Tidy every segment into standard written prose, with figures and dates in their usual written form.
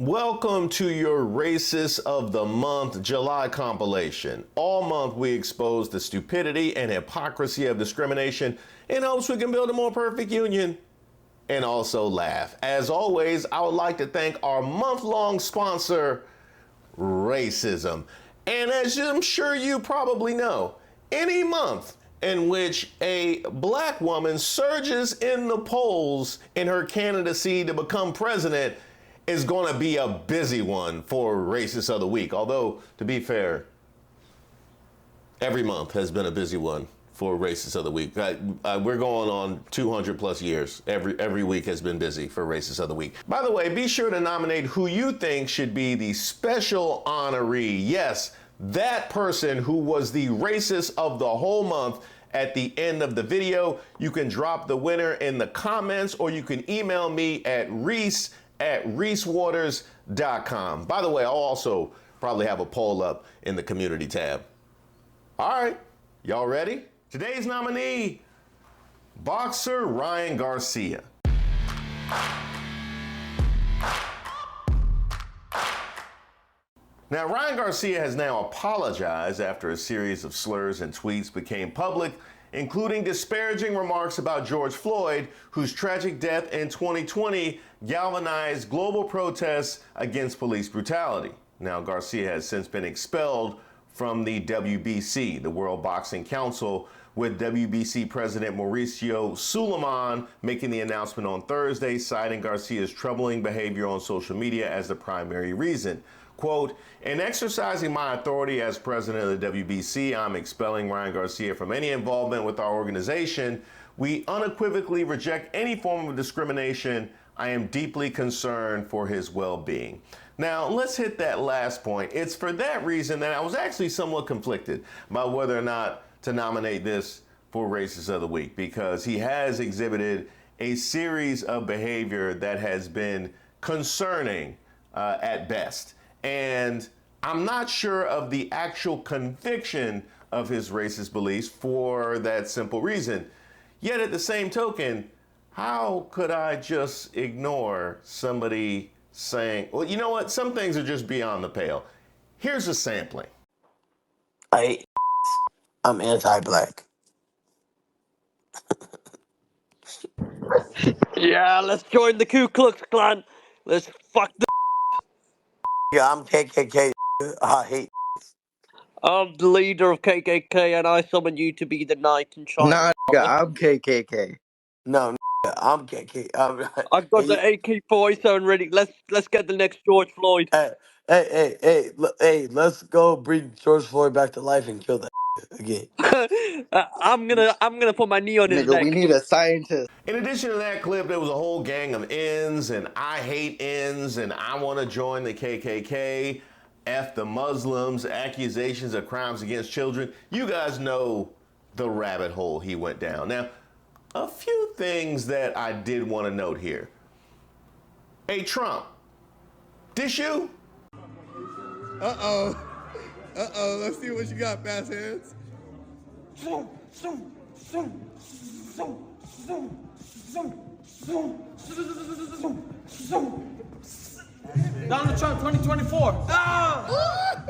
Welcome to your Racist of the Month July compilation. All month we expose the stupidity and hypocrisy of discrimination in hopes we can build a more perfect union and also laugh. As always, I would like to thank our month-long sponsor, racism. And as I'm sure you probably know, any month in which a black woman surges in the polls in her candidacy to become president is going to be a busy one for Racist of the Week. Although, to be fair, every month has been a busy one for Racist of the Week. We're going on 200 plus years. Every week has been busy for Racist of the Week. By the way, be sure to nominate who you think should be the special honoree. Yes, that person who was the racist of the whole month at the end of the video. You can drop the winner in the comments, or you can email me at ReeseWatersTips.com. By the way, I'll also probably have a poll up in the community tab. All right, y'all ready? Today's nominee, boxer Ryan Garcia. Now, Ryan Garcia has now apologized after a series of slurs and tweets became public, including disparaging remarks about George Floyd, whose tragic death in 2020 galvanized global protests against police brutality. Now, Garcia has since been expelled from the WBC, the World Boxing Council, with WBC President Mauricio Suleiman making the announcement on Thursday, citing Garcia's troubling behavior on social media as the primary reason. Quote, in exercising my authority as president of the WBC, I'm expelling Ryan Garcia from any involvement with our organization. We unequivocally reject any form of discrimination. I am deeply concerned for his well-being. Now, let's hit that last point. It's for that reason that I was actually somewhat conflicted about whether or not to nominate this for Racist of the Week, because he has exhibited a series of behavior that has been concerning at best. And I'm not sure of the actual conviction of his racist beliefs for that simple reason. Yet at the same token, how could I just ignore somebody saying, well, you know what? Some things are just beyond the pale. Here's a sampling. I'm anti-black. Yeah, let's join the Ku Klux Klan. Let's fuck the. Yeah, I'm KKK. I hate. I'm the leader of KKK, and I summon you to be the knight in shining Nah, nigga, armor. I'm KKK. No, I'm KK. I've got the AK-47 ready. Let's get the next George Floyd. Hey, let's go bring George Floyd back to life and kill that again. I'm gonna put my knee on his Nigga, we neck. need a scientist. In addition to that clip, there was a whole gang of ends, and I hate ends, and I want to join the KKK, F the Muslims, accusations of crimes against children. You guys know the rabbit hole he went down. Now, a few things that I did want to note here. Hey, Trump, this you? Uh-oh. Let's see what you got, fast hands. Donald Trump 2024. Ah!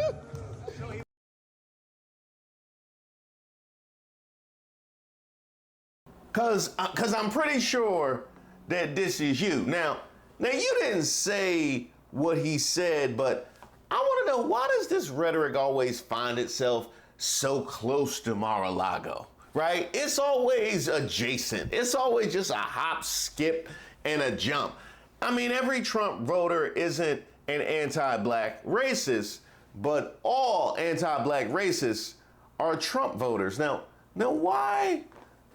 Cause I'm pretty sure that this is you. Now you didn't say what he said, but I want to know, why does this rhetoric always find itself so close to Mar-a-Lago, right? It's always adjacent. It's always just a hop, skip, and a jump. I mean, every Trump voter isn't an anti-black racist, but all anti-black racists are Trump voters. Now why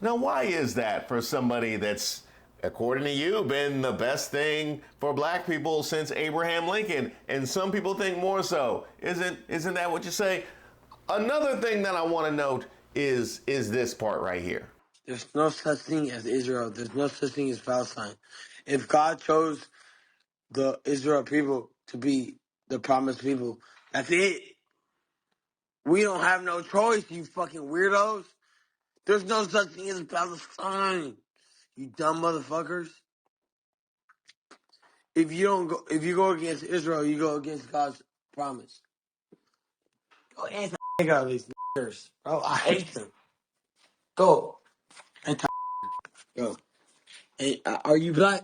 is that for somebody that's, according to you, been the best thing for black people since Abraham Lincoln? And some people think more so. Isn't that what you say? Another thing that I want to note is this part right here. There's no such thing as Israel. There's no such thing as Palestine. If God chose the Israel people to be the promised people, that's it. We don't have no choice, you fucking weirdos. There's no such thing as Palestine. You dumb motherfuckers. if you go against Israel, you go against God's promise. Go anti these niggers, bro. I hate them. Go anti. Go. Hey, are you black?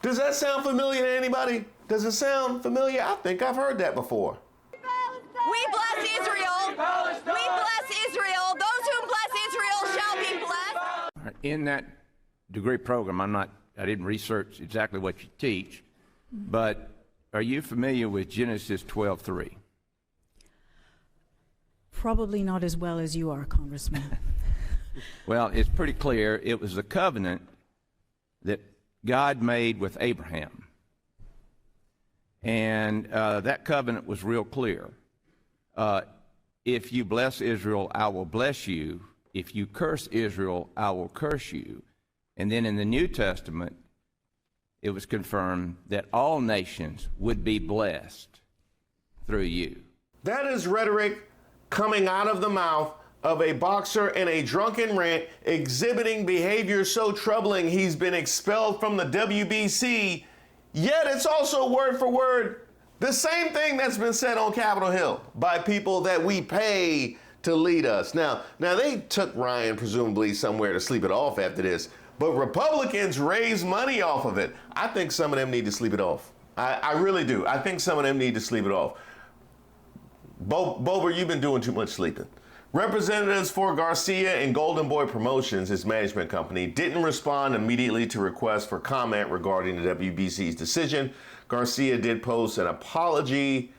Does that sound familiar to anybody? Does it sound familiar? I think I've heard that before. We bless Israel. We bless Israel. Those who bless Israel shall be blessed. In that degree program, I didn't research exactly what you teach, but are you familiar with Genesis 12:3? Probably not as well as you are, Congressman. Well, it's pretty clear. It was a covenant that God made with Abraham. And that covenant was real clear. If you bless Israel, I will bless you. If you curse Israel, I will curse you. And then in the New Testament, it was confirmed that all nations would be blessed through you. That is rhetoric coming out of the mouth of a boxer in a drunken rant exhibiting behavior so troubling he's been expelled from the WBC, yet it's also word for word the same thing that's been said on Capitol Hill by people that we pay to lead us. Now they took Ryan presumably somewhere to sleep it off after this, but Republicans raise money off of it. I think some of them need to sleep it off. I really do. I think some of them need to sleep it off. Bober, you've been doing too much sleeping. Representatives for Garcia and Golden Boy Promotions, his management company, didn't respond immediately to requests for comment regarding the WBC's decision. Garcia did post an apology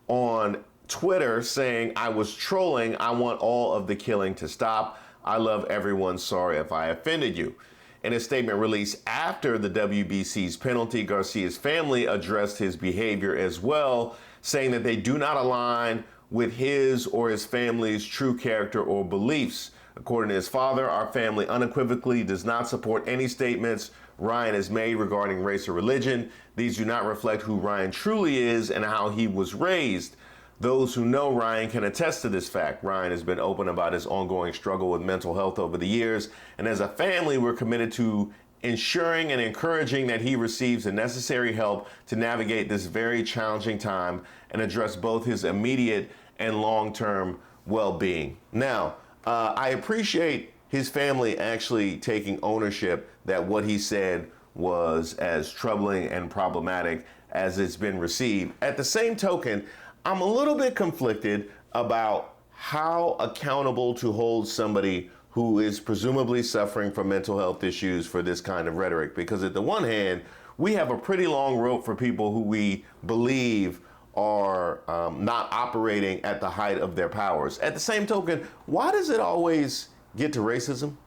on Twitter saying, "I was trolling. I want all of the killing to stop. I love everyone. Sorry if I offended you." In a statement released after the WBC's penalty, Garcia's family addressed his behavior as well, saying that they do not align with his or his family's true character or beliefs. According to his father, our family unequivocally does not support any statements Ryan has made regarding race or religion. These do not reflect who Ryan truly is and how he was raised. Those who know Ryan can attest to this fact. Ryan has been open about his ongoing struggle with mental health over the years, and as a family, we're committed to ensuring and encouraging that he receives the necessary help to navigate this very challenging time and address both his immediate and long-term well-being. Now, I appreciate his family actually taking ownership that what he said was as troubling and problematic as it's been received. At the same token, I'm a little bit conflicted about how accountable to hold somebody who is presumably suffering from mental health issues for this kind of rhetoric. Because at the one hand, we have a pretty long rope for people who we believe are not operating at the height of their powers. At the same token, why does it always get to racism?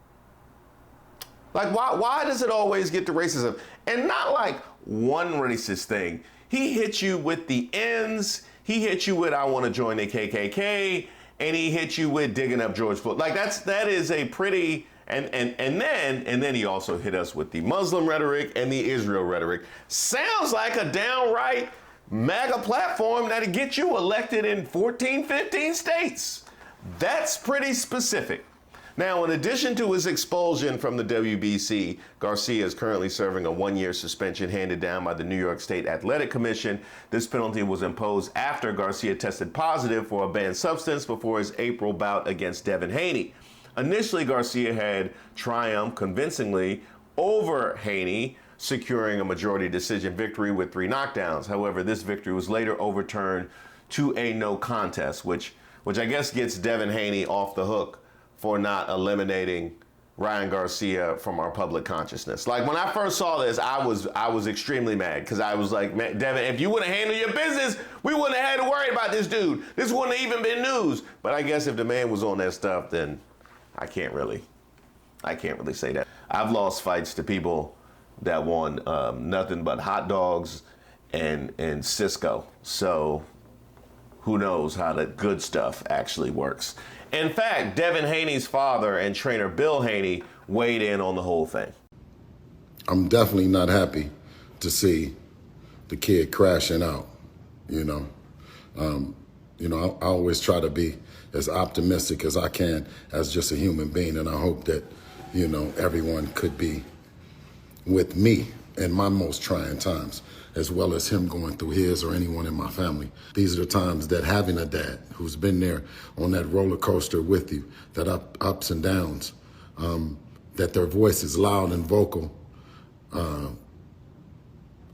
Like, why does it always get to racism? And not like one racist thing. He hit you with the ends. He hit you with, I want to join the KKK. And he hit you with digging up George Floyd. Like, that is a pretty, and then he also hit us with the Muslim rhetoric and the Israel rhetoric. Sounds like a downright MAGA platform that'll get you elected in 14, 15 states. That's pretty specific. Now, in addition to his expulsion from the WBC, Garcia is currently serving a one-year suspension handed down by the New York State Athletic Commission. This penalty was imposed after Garcia tested positive for a banned substance before his April bout against Devin Haney. Initially, Garcia had triumphed convincingly over Haney, securing a majority decision victory with 3 knockdowns. However, this victory was later overturned to a no contest, which I guess gets Devin Haney off the hook for not eliminating Ryan Garcia from our public consciousness. Like, when I first saw this, I was extremely mad because I was like, man, Devin, if you would have handled your business, we wouldn't have had to worry about this dude. This wouldn't have even been news. But I guess if the man was on that stuff, then I can't really say that. I've lost fights to people that won nothing but hot dogs and Cisco. So who knows how the good stuff actually works. In fact, Devin Haney's father and trainer Bill Haney weighed in on the whole thing. I'm definitely not happy to see the kid crashing out, I always try to be as optimistic as I can as just a human being, and I hope that, everyone could be with me in my most trying times. as well as him going through his or anyone in my family. These are the times that having a dad who's been there on that roller coaster with you, that ups and downs, that their voice is loud and vocal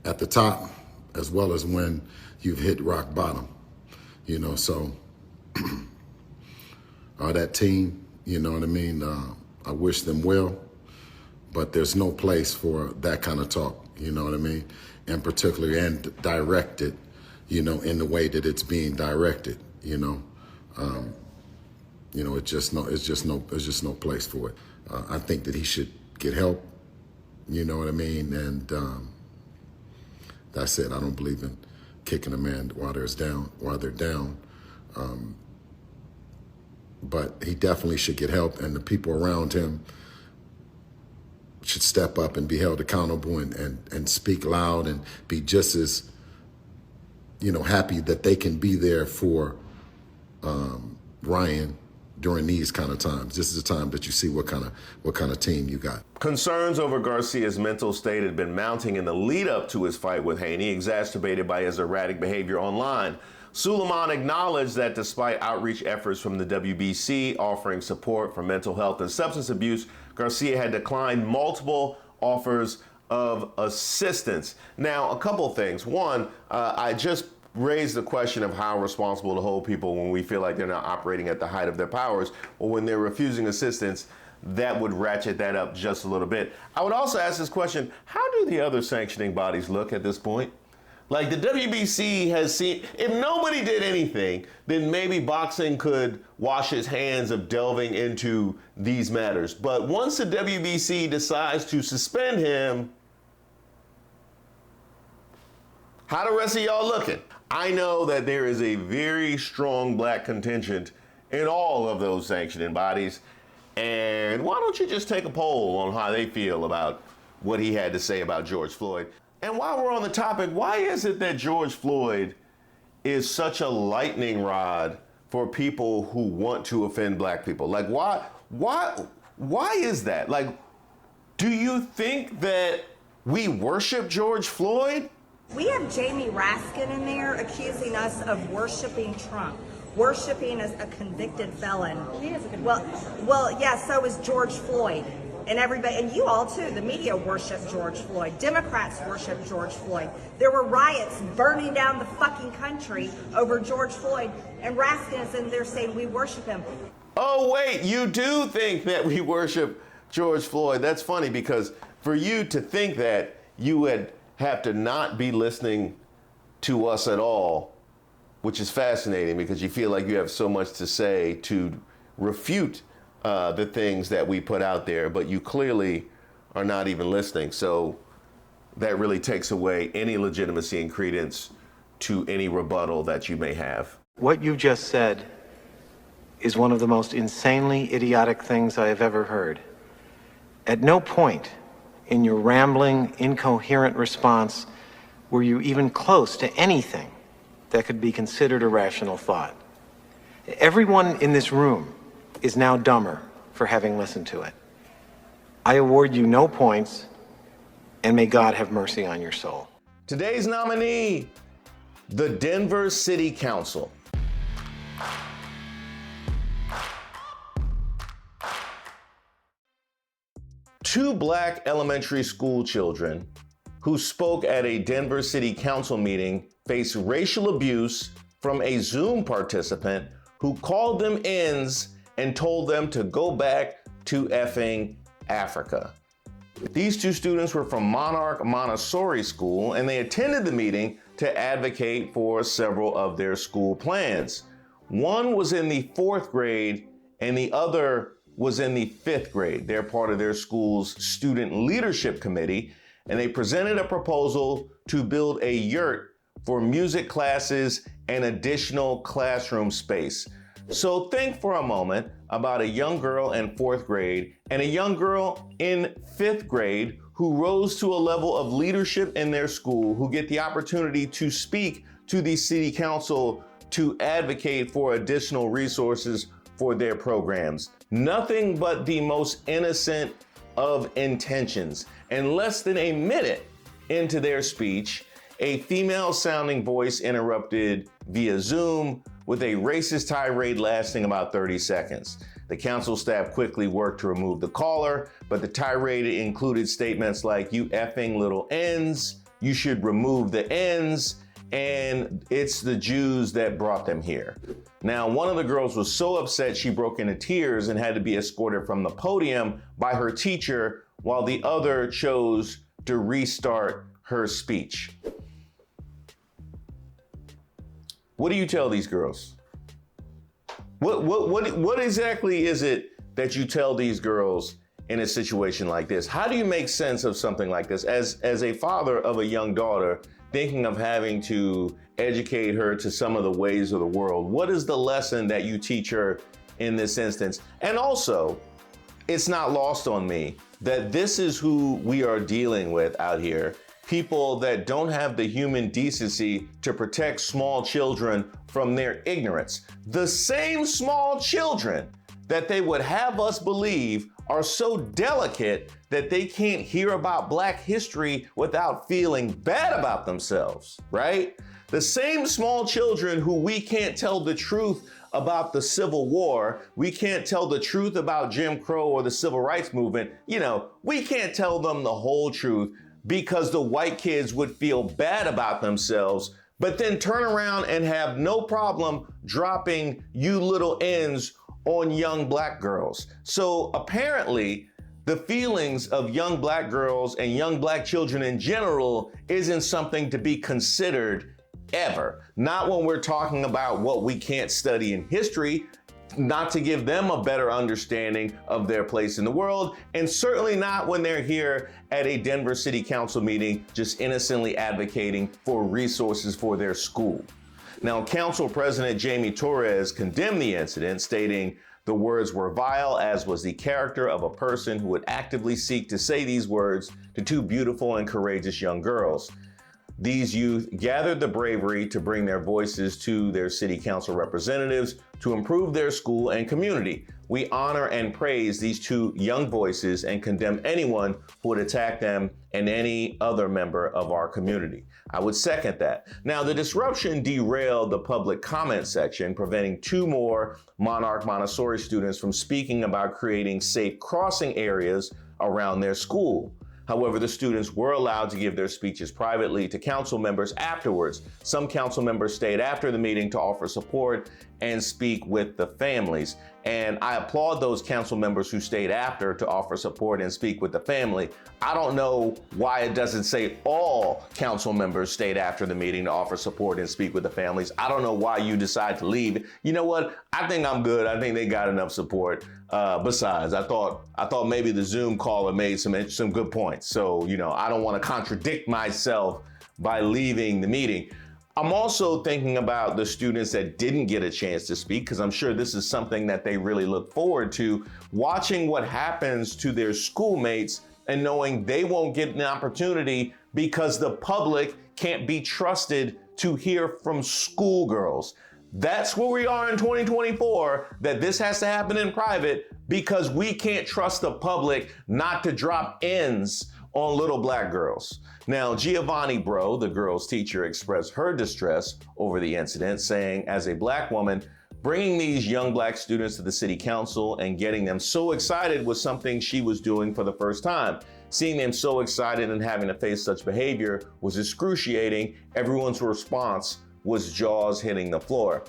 at the top, as well as when you've hit rock bottom, so that team, you know what I mean? I wish them well, but there's no place for that kind of talk, you know what I mean? And particularly, and directed, in the way that it's being directed, it's just no place for it. I think that he should get help, you know what I mean? And that's it. I don't believe in kicking a man while they're down. But he definitely should get help, and the people around him should step up and be held accountable and speak loud and be just as, happy that they can be there for Ryan during these kind of times. This is a time that you see what kind of team you got. Concerns over Garcia's mental state had been mounting in the lead up to his fight with Haney, exacerbated by his erratic behavior online. Suleiman acknowledged that despite outreach efforts from the WBC offering support for mental health and substance abuse, Garcia had declined multiple offers of assistance. Now, a couple things. One, I just raised the question of how responsible to hold people when we feel like they're not operating at the height of their powers, or when they're refusing assistance. That would ratchet that up just a little bit. I would also ask this question: how do the other sanctioning bodies look at this point? Like, the WBC has seen, if nobody did anything, then maybe boxing could wash its hands of delving into these matters. But once the WBC decides to suspend him, how the rest of y'all looking? I know that there is a very strong black contingent in all of those sanctioning bodies. And why don't you just take a poll on how they feel about what he had to say about George Floyd? And while we're on the topic, why is it that George Floyd is such a lightning rod for people who want to offend black people? Like, why is that? Like, do you think that we worship George Floyd? We have Jamie Raskin in there accusing us of worshiping Trump, worshiping as a convicted felon. He is a convicted felon. Well, yeah, so is George Floyd. And everybody, and you all too, the media worship George Floyd. Democrats worship George Floyd. There were riots burning down the fucking country over George Floyd, and Raskin is in there saying we worship him. Oh, wait, you do think that we worship George Floyd. That's funny, because for you to think that, you would have to not be listening to us at all, which is fascinating because you feel like you have so much to say to refute the things that we put out there, but you clearly are not even listening. So that really takes away any legitimacy and credence to any rebuttal that you may have. What you just said is one of the most insanely idiotic things I have ever heard. At no point in your rambling, incoherent response were you even close to anything that could be considered a rational thought. Everyone in this room is now dumber for having listened to it. I award you no points, and may God have mercy on your soul. Today's nominee, the Denver City Council. Two black elementary school children who spoke at a Denver City Council meeting faced racial abuse from a Zoom participant who called them ends and told them to go back to effing Africa. These two students were from Monarch Montessori School, and they attended the meeting to advocate for several of their school plans. One was in the 4th grade and the other was in the 5th grade. They're part of their school's student leadership committee, and they presented a proposal to build a yurt for music classes and additional classroom space. So think for a moment about a young girl in 4th grade and a young girl in 5th grade who rose to a level of leadership in their school, who get the opportunity to speak to the city council to advocate for additional resources for their programs. Nothing but the most innocent of intentions. And less than a minute into their speech, a female-sounding voice interrupted via Zoom with a racist tirade lasting about 30 seconds. The council staff quickly worked to remove the caller, but the tirade included statements like, "You effing little N's," "You should remove the N's," and "It's the Jews that brought them here." Now, one of the girls was so upset she broke into tears and had to be escorted from the podium by her teacher, while the other chose to restart her speech. What do you tell these girls? What exactly is it that you tell these girls in a situation like this? How do you make sense of something like this? As a father of a young daughter, thinking of having to educate her to some of the ways of the world, what is the lesson that you teach her in this instance? And also, it's not lost on me that this is who we are dealing with out here. People that don't have the human decency to protect small children from their ignorance. The same small children that they would have us believe are so delicate that they can't hear about Black history without feeling bad about themselves, right? The same small children who we can't tell the truth about the Civil War, we can't tell the truth about Jim Crow or the Civil Rights Movement, we can't tell them the whole truth because the white kids would feel bad about themselves, but then turn around and have no problem dropping "you little N's" on young Black girls. So apparently, the feelings of young Black girls and young Black children in general isn't something to be considered ever. Not when we're talking about what we can't study in history, not to give them a better understanding of their place in the world, and certainly not when they're here at a Denver City Council meeting just innocently advocating for resources for their school. Now, Council President Jamie Torres condemned the incident, stating the words were vile, as was the character of a person who would actively seek to say these words to two beautiful and courageous young girls. These youth gathered the bravery to bring their voices to their city council representatives to improve their school and community. We honor and praise these two young voices and condemn anyone who would attack them and any other member of our community. I would second that. Now, the disruption derailed the public comment section, preventing two more Monarch Montessori students from speaking about creating safe crossing areas around their school. However, the students were allowed to give their speeches privately to council members afterwards. Some council members stayed after the meeting to offer support and speak with the families. And I applaud those council members who stayed after to offer support and speak with the family. I don't know why it doesn't say all council members stayed after the meeting to offer support and speak with the families. I don't know why you decide to leave. You know what? I think I'm good. I think they got enough support. Besides, I thought maybe the Zoom caller made some good points. So, I don't want to contradict myself by leaving the meeting. I'm also thinking about the students that didn't get a chance to speak, because I'm sure this is something that they really look forward to, watching what happens to their schoolmates and knowing they won't get an opportunity because the public can't be trusted to hear from schoolgirls. That's where we are in 2024, that this has to happen in private because we can't trust the public not to drop N's on little Black girls. Now, Giovanni Bro, the girl's teacher, expressed her distress over the incident, saying, as a Black woman, bringing these young Black students to the city council and getting them so excited was something she was doing for the first time. Seeing them so excited and having to face such behavior was excruciating. Everyone's response was jaws hitting the floor.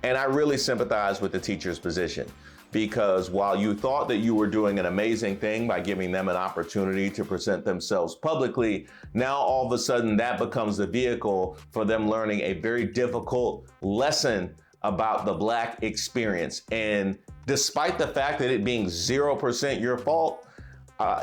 And I really sympathize with the teacher's position, because while you thought that you were doing an amazing thing by giving them an opportunity to present themselves publicly, now all of a sudden that becomes the vehicle for them learning a very difficult lesson about the Black experience. And despite the fact that it being 0% your fault,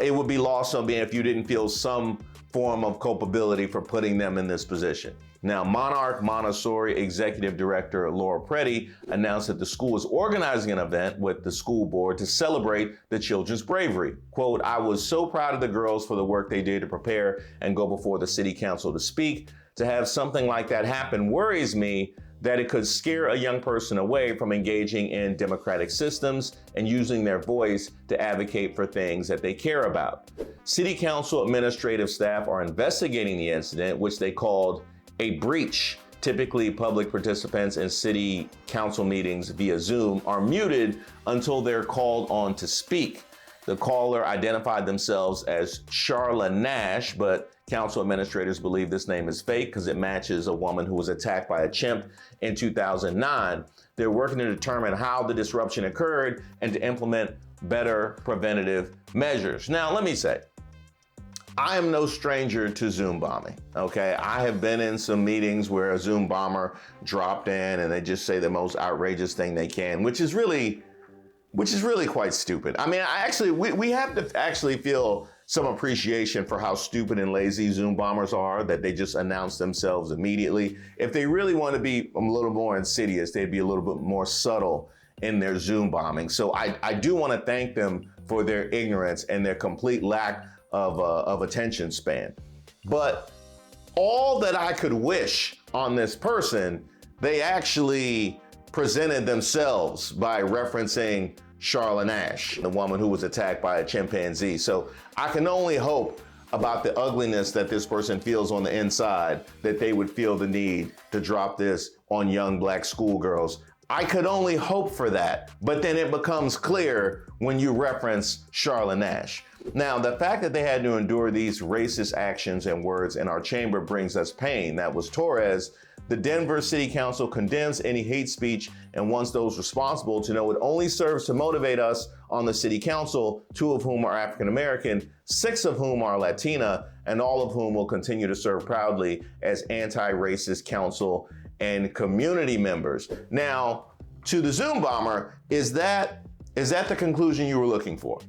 it would be lost on me if you didn't feel some form of culpability for putting them in this position. Now, Monarch Montessori Executive Director Laura Preddy announced that the school is organizing an event with the school board to celebrate the children's bravery. Quote, I was so proud of the girls for the work they did to prepare and go before the city council to speak. To have something like that happen worries me that it could scare a young person away from engaging in democratic systems and using their voice to advocate for things that they care about. City Council administrative staff are investigating the incident, which they called a breach. Typically, public participants in city council meetings via Zoom are muted until they're called on to speak. The caller identified themselves as Charla Nash, but council administrators believe this name is fake because it matches a woman who was attacked by a chimp in 2009. They're working to determine how the disruption occurred and to implement better preventative measures. Now, let me say, I am no stranger to Zoom bombing, okay? I have been in some meetings where a Zoom bomber dropped in and they just say the most outrageous thing they can, which is really quite stupid. I mean, we have to actually feel some appreciation for how stupid and lazy Zoom bombers are, that they just announce themselves immediately. If they really want to be a little more insidious, they'd be a little bit more subtle in their Zoom bombing. So I do want to thank them for their ignorance and their complete lack of attention span. But all that I could wish on this person, they actually presented themselves by referencing Charla Nash, the woman who was attacked by a chimpanzee. So I can only hope about the ugliness that this person feels on the inside, that they would feel the need to drop this on young black schoolgirls. I could only hope for that, but then it becomes clear when you reference Charla Nash. Now, the fact that they had to endure these racist actions and words in our chamber brings us pain. That was Torres. The Denver City Council condemns any hate speech and wants those responsible to know it only serves to motivate us on the City Council, 2 of whom are African American, 6 of whom are Latina, and all of whom will continue to serve proudly as anti-racist council and community members. Now, to the Zoom bomber, is that the conclusion you were looking for?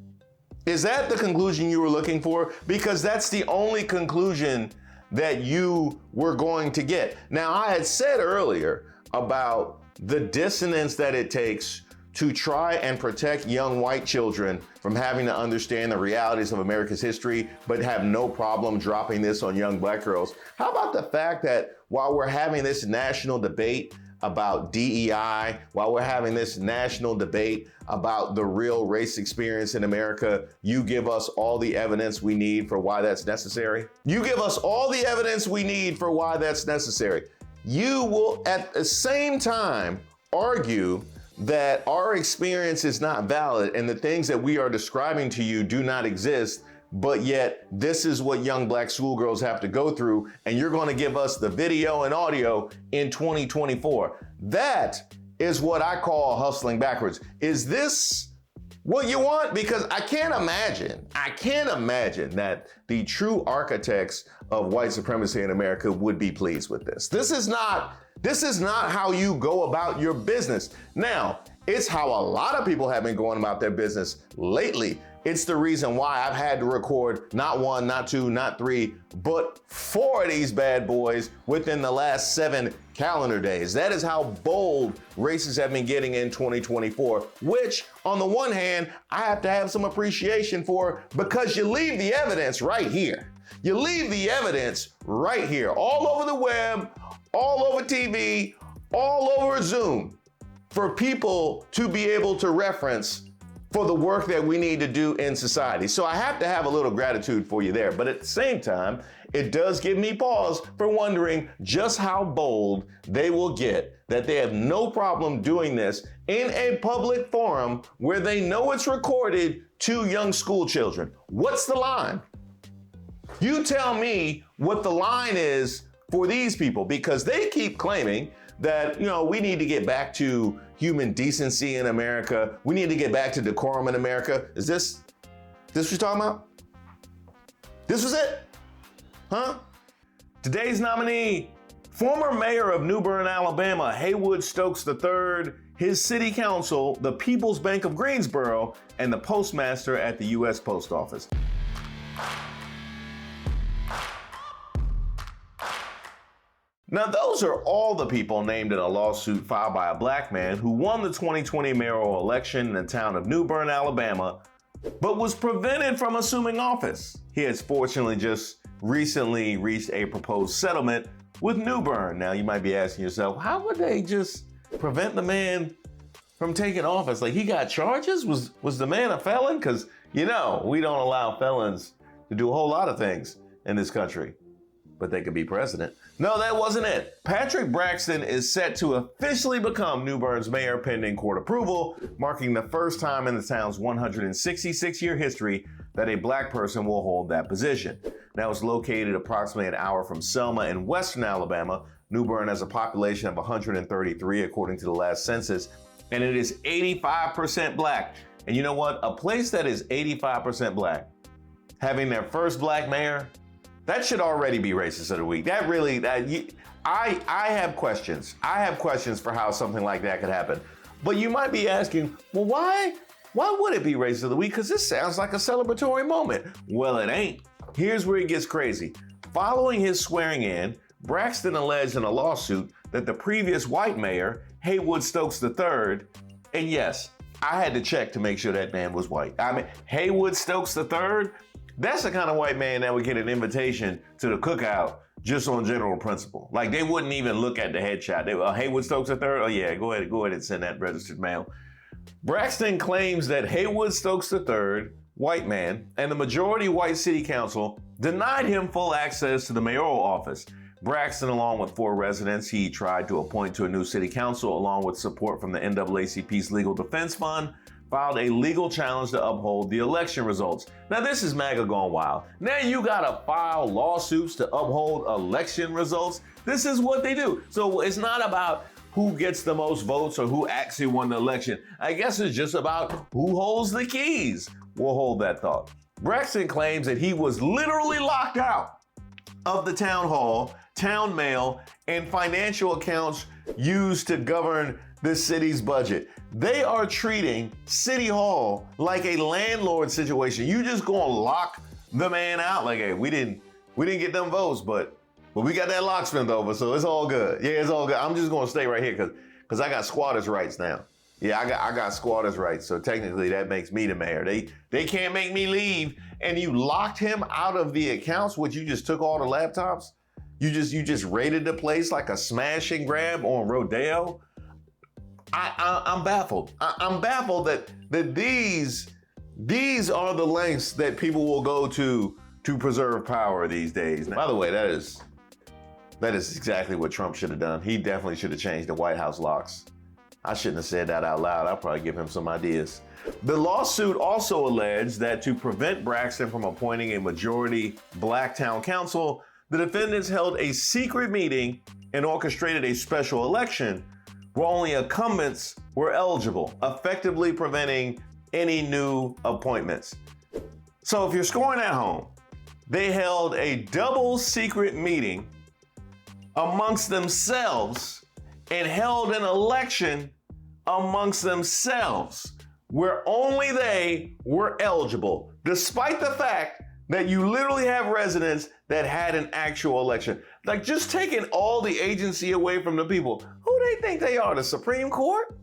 Is that the conclusion you were looking for? Because that's the only conclusion that you were going to get. Now, I had said earlier about the dissonance that it takes to try and protect young white children from having to understand the realities of America's history, but have no problem dropping this on young black girls. How about the fact that while we're having this national debate about DEI, while we're having this national debate about the real race experience in America, you give us all the evidence we need for why that's necessary? You give us all the evidence we need for why that's necessary. You will at the same time argue that our experience is not valid and the things that we are describing to you do not exist, but yet this is what young black schoolgirls have to go through, and you're going to give us the video and audio in 2024. That is what I call hustling backwards. Is this what you want? Because I can't imagine that the true architects of white supremacy in America would be pleased with this. This is not how you go about your business. Now, it's how a lot of people have been going about their business lately. It's the reason why I've had to record not 1, not 2, not 3, but 4 of these bad boys within the last 7 calendar days. That is how bold racists have been getting in 2024, which on the one hand, I have to have some appreciation for, because you leave the evidence right here. You leave the evidence right here, all over the web, all over TV, all over Zoom, for people to be able to reference for the work that we need to do in society. So I have to have a little gratitude for you there. But at the same time, it does give me pause for wondering just how bold they will get, that they have no problem doing this in a public forum where they know it's recorded to young school children. What's the line? You tell me what the line is for these people, because they keep claiming that, we need to get back to human decency in America. We need to get back to decorum in America. Is this what you're talking about? This was it? Huh? Today's nominee, former mayor of Newburn, Alabama, Haywood Stokes III, his city council, the People's Bank of Greensboro, and the postmaster at the U.S. Post Office. Now, those are all the people named in a lawsuit filed by a black man who won the 2020 mayoral election in the town of Newburn, Alabama, but was prevented from assuming office. He has fortunately just recently reached a proposed settlement with Newburn. Now, you might be asking yourself, how would they just prevent the man from taking office? Like, he got charges? Was the man a felon? Because, we don't allow felons to do a whole lot of things in this country, but they could be president. No, that wasn't it. Patrick Braxton is set to officially become Newburn's mayor pending court approval, marking the first time in the town's 166-year history that a black person will hold that position. Now, it's located approximately an hour from Selma in western Alabama. Newburn has a population of 133 according to the last census, and it is 85% black. And you know what? A place that is 85% black, having their first black mayor, that should already be racist of the week. I have questions. I have questions for how something like that could happen. But you might be asking, well, why would it be racist of the week? Because this sounds like a celebratory moment. Well, it ain't. Here's where it gets crazy. Following his swearing in, Braxton alleged in a lawsuit that the previous white mayor, Haywood Stokes III, and yes, I had to check to make sure that man was white. I mean, Haywood Stokes III, that's the kind of white man that would get an invitation to the cookout just on general principle. Like, they wouldn't even look at the headshot. They were, Haywood Stokes III? Oh yeah, go ahead and send that registered mail. Braxton claims that Haywood Stokes III, white man, and the majority white city council denied him full access to the mayoral office. Braxton, along with 4 residents he tried to appoint to a new city council, along with support from the NAACP's Legal Defense Fund, filed a legal challenge to uphold the election results. Now, this is MAGA gone wild. Now you gotta file lawsuits to uphold election results. This is what they do. So it's not about who gets the most votes or who actually won the election. I guess it's just about who holds the keys. We'll hold that thought. Braxton claims that he was literally locked out of the town hall, town mail, and financial accounts used to govern the city's budget. They are treating City Hall like a landlord situation. You just gonna lock the man out like, hey, we didn't get them votes, but we got that locksmith over, so it's all good. Yeah, it's all good. I'm just gonna stay right here because I got squatters' rights now. Yeah, I got squatters' rights, so technically that makes me the mayor. They can't make me leave. And you locked him out of the accounts, which you just took all the laptops? You just raided the place like a smash and grab on Rodeo? I'm baffled. I'm baffled that these are the lengths that people will go to preserve power these days. Now, by the way, that is exactly what Trump should have done. He definitely should have changed the White House locks. I shouldn't have said that out loud. I'll probably give him some ideas. The lawsuit also alleged that to prevent Braxton from appointing a majority black town council, the defendants held a secret meeting and orchestrated a special election where only incumbents were eligible, effectively preventing any new appointments. So if you're scoring at home, they held a double secret meeting amongst themselves and held an election amongst themselves where only they were eligible, despite the fact that you literally have residents that had an actual election. Like, just taking all the agency away from the people. Who they think they are, the Supreme Court?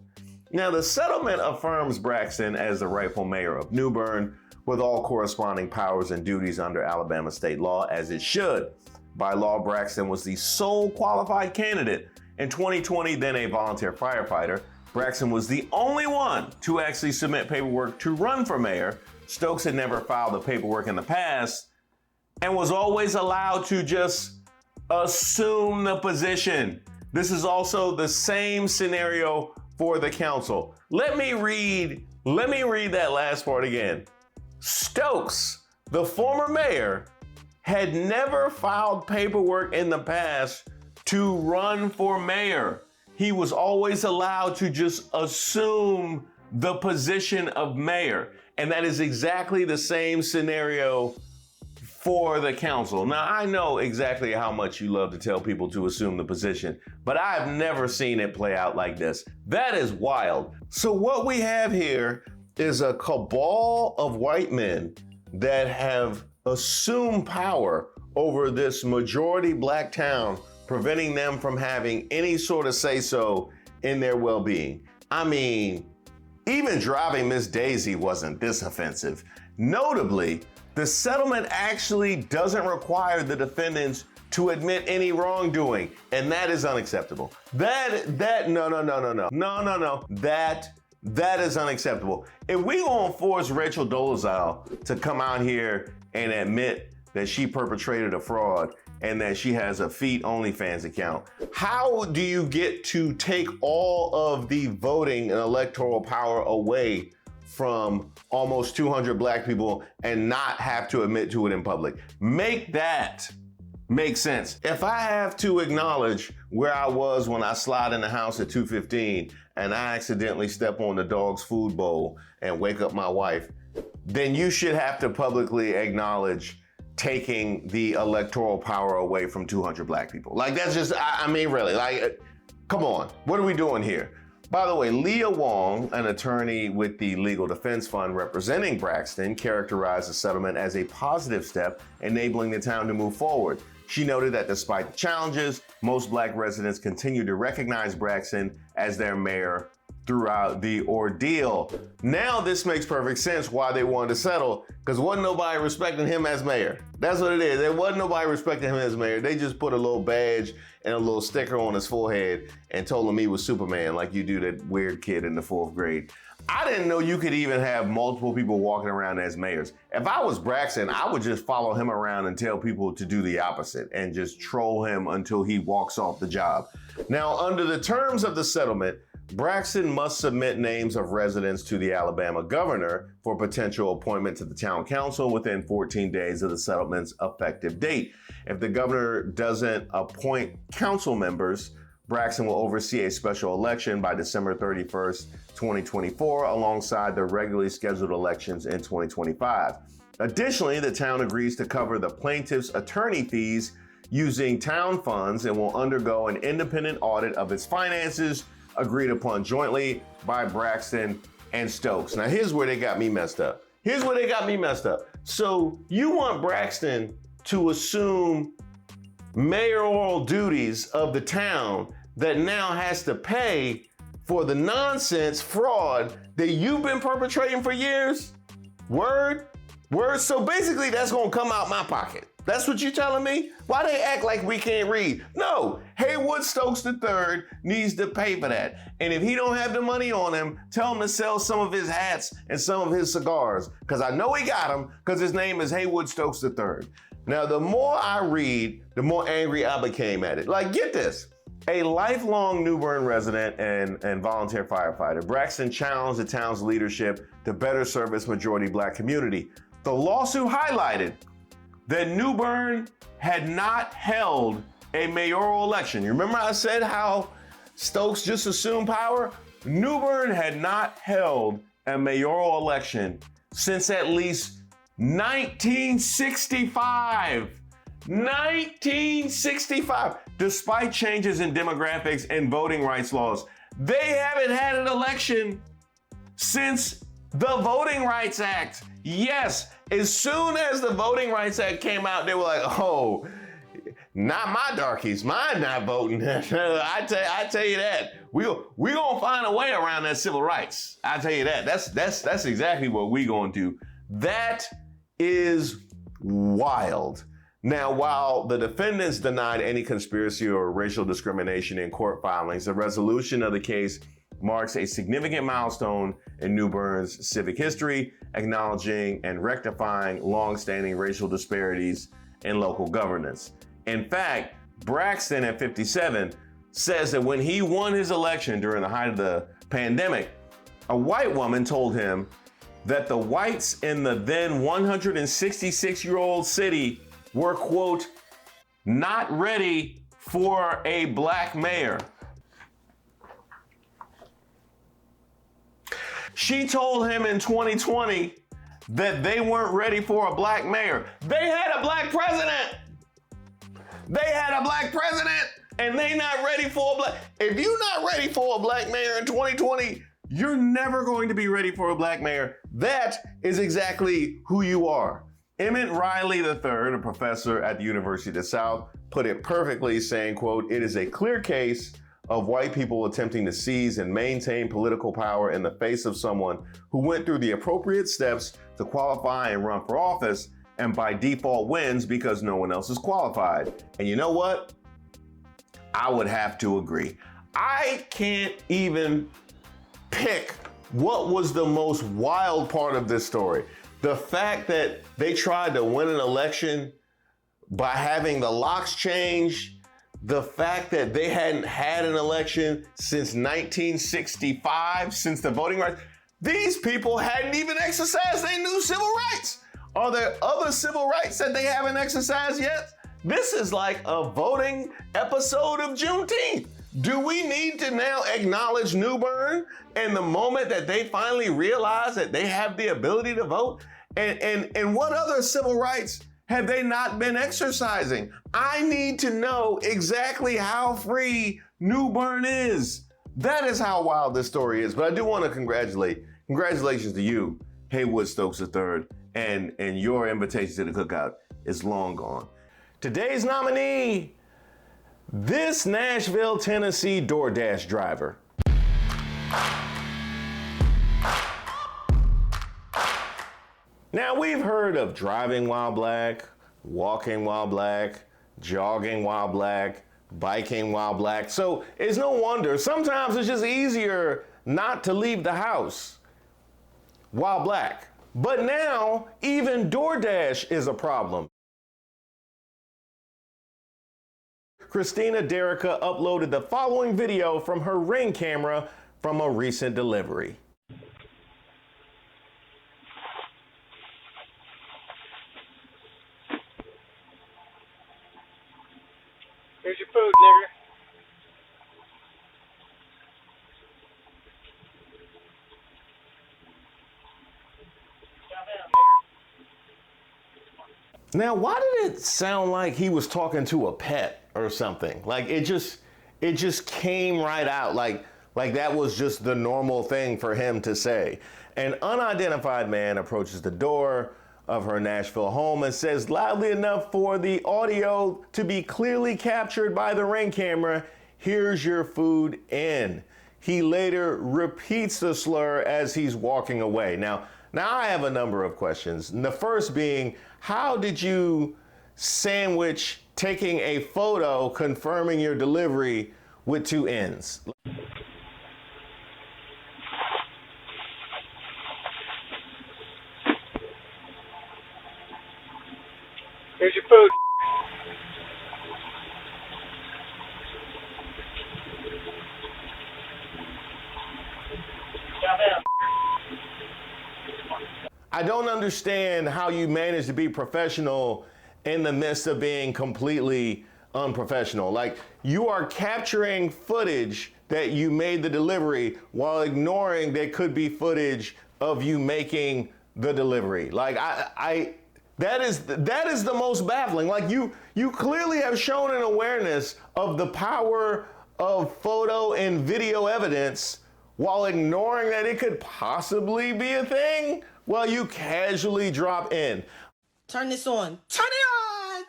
Now, the settlement affirms Braxton as the rightful mayor of Newburn, with all corresponding powers and duties under Alabama state law, as it should. By law, Braxton was the sole qualified candidate. In 2020, then a volunteer firefighter, Braxton was the only one to actually submit paperwork to run for mayor. Stokes had never filed the paperwork in the past and was always allowed to just assume the position. This is also the same scenario for the council. Let me read that last part again. Stokes, the former mayor, had never filed paperwork in the past to run for mayor. He was always allowed to just assume the position of mayor. And that is exactly the same scenario for the council. Now, I know exactly how much you love to tell people to assume the position, but I've never seen it play out like this. That is wild. So what we have here is a cabal of white men that have assumed power over this majority black town, preventing them from having any sort of say-so in their well-being. I mean, even driving Miss Daisy wasn't this offensive. Notably, the settlement actually doesn't require the defendants to admit any wrongdoing, and that is unacceptable. No. That is unacceptable. If we gonna force Rachel Dolezal to come out here and admit that she perpetrated a fraud and that she has a feet OnlyFans account, how do you get to take all of the voting and electoral power away from almost 200 black people and not have to admit to it in public? Make that make sense. If I have to acknowledge where I was when I slide in the house at 2:15 and I accidentally step on the dog's food bowl and wake up my wife, then you should have to publicly acknowledge taking the electoral power away from 200 black people. Like, that's just, I mean, really, like, come on, what are we doing here? By the way, Leah Wong, an attorney with the Legal Defense Fund representing Braxton, characterized the settlement as a positive step enabling the town to move forward. She noted that despite the challenges, most black residents continue to recognize Braxton as their mayor throughout the ordeal. Now this makes perfect sense why they wanted to settle, because wasn't nobody respecting him as mayor. That's what it is. There wasn't nobody respecting him as mayor. They just put a little badge and a little sticker on his forehead and told him he was Superman, like you do that weird kid in the 4th grade. I didn't know you could even have multiple people walking around as mayors. If I was Braxton, I would just follow him around and tell people to do the opposite and just troll him until he walks off the job. Now, under the terms of the settlement, Braxton must submit names of residents to the Alabama governor for potential appointment to the town council within 14 days of the settlement's effective date. If the governor doesn't appoint council members, Braxton will oversee a special election by December 31st, 2024, alongside the regularly scheduled elections in 2025. Additionally, the town agrees to cover the plaintiff's attorney fees using town funds and will undergo an independent audit of its finances, agreed upon jointly by Braxton and Stokes. Now, here's where they got me messed up. So you want Braxton to assume mayoral duties of the town that now has to pay for the nonsense fraud that you've been perpetrating for years? Word? So basically that's gonna come out my pocket. That's what you telling me? Why they act like we can't read? No, Haywood Stokes III needs to pay for that. And if he don't have the money on him, tell him to sell some of his hats and some of his cigars, because I know he got them, because his name is Haywood Stokes III. Now, the more I read, the more angry I became at it. Like, get this. A lifelong Newburn resident and volunteer firefighter, Braxton challenged the town's leadership to better serve its majority black community. The lawsuit highlighted that Newburn had not held a mayoral election. You remember I said how Stokes just assumed power? Newburn had not held a mayoral election since at least 1965. 1965. Despite changes in demographics and voting rights laws, they haven't had an election since the Voting Rights Act. Yes, as soon as the Voting Rights Act came out, they were like, oh, not my darkies, mine not voting. I tell you that. We gonna find a way around that civil rights. I tell you that. That's exactly what we gonna do. That is wild. Now, while the defendants denied any conspiracy or racial discrimination in court filings, the resolution of the case marks a significant milestone in Newburn's civic history, acknowledging and rectifying long-standing racial disparities in local governance. In fact, Braxton at 57 says that when he won his election during the height of the pandemic, a white woman told him that the whites in the then 166-year-old city were, quote, not ready for a black mayor. She told him in 2020 that they weren't ready for a black mayor. They had a black president. And they not ready for a black. If you're not ready for a black mayor in 2020, you're never going to be ready for a black mayor. That is exactly who you are. Emmett Riley III, a professor at the University of the South, put it perfectly, saying, quote, it is a clear case of white people attempting to seize and maintain political power in the face of someone who went through the appropriate steps to qualify and run for office, and by default wins because no one else is qualified. And you know what? I would have to agree. I can't even pick what was the most wild part of this story. The fact that they tried to win an election by having the locks changed, the fact that they hadn't had an election since 1965, since the voting rights, these people hadn't even exercised their new civil rights. Are there other civil rights that they haven't exercised yet? This is like a voting episode of Juneteenth. Do we need to now acknowledge Newburn and the moment that they finally realize that they have the ability to vote? And what other civil rights have they not been exercising? I need to know exactly how free Newburn is. That is how wild this story is. But I do want to congratulations to you, Haywood Stokes III, and your invitation to the cookout is long gone. Today's nominee, this Nashville, Tennessee DoorDash driver. Now, we've heard of driving while black, walking while black, jogging while black, biking while black. So it's no wonder sometimes it's just easier not to leave the house while black. But now even DoorDash is a problem. Christina Derrica uploaded the following video from her Ring camera from a recent delivery. Here's your food, nigger. Now, why did it sound like he was talking to a pet or something? Like it just came right out like that was just the normal thing for him to say. An unidentified man approaches the door of her Nashville home and says loudly enough for the audio to be clearly captured by the Ring camera, "Here's your food in." He later repeats the slur as he's walking away. Now I have a number of questions. The first being, how did you sandwich taking a photo confirming your delivery with two ends? Here's your food. I don't understand how you manage to be professional in the midst of being completely unprofessional. Like, you are capturing footage that you made the delivery while ignoring there could be footage of you making the delivery. Like, that is the most baffling. Like, you clearly have shown an awareness of the power of photo and video evidence while ignoring that it could possibly be a thing while you casually drop in. Turn this on. Turn it on!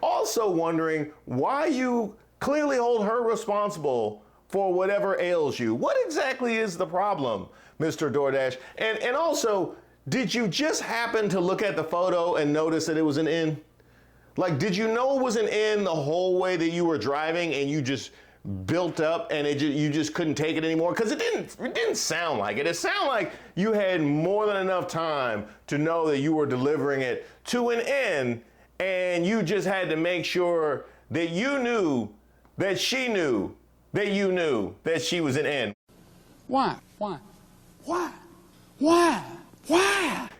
Also wondering why you clearly hold her responsible for whatever ails you. What exactly is the problem, Mr. DoorDash? And also, did you just happen to look at the photo and notice that it was an in? Like, did you know it was an in the whole way that you were driving and you just built up and you just couldn't take it anymore? Because it didn't sound like it. It sounded like you had more than enough time to know that you were delivering it to an end, and you just had to make sure that you knew that she knew that you knew that she was an end. Why?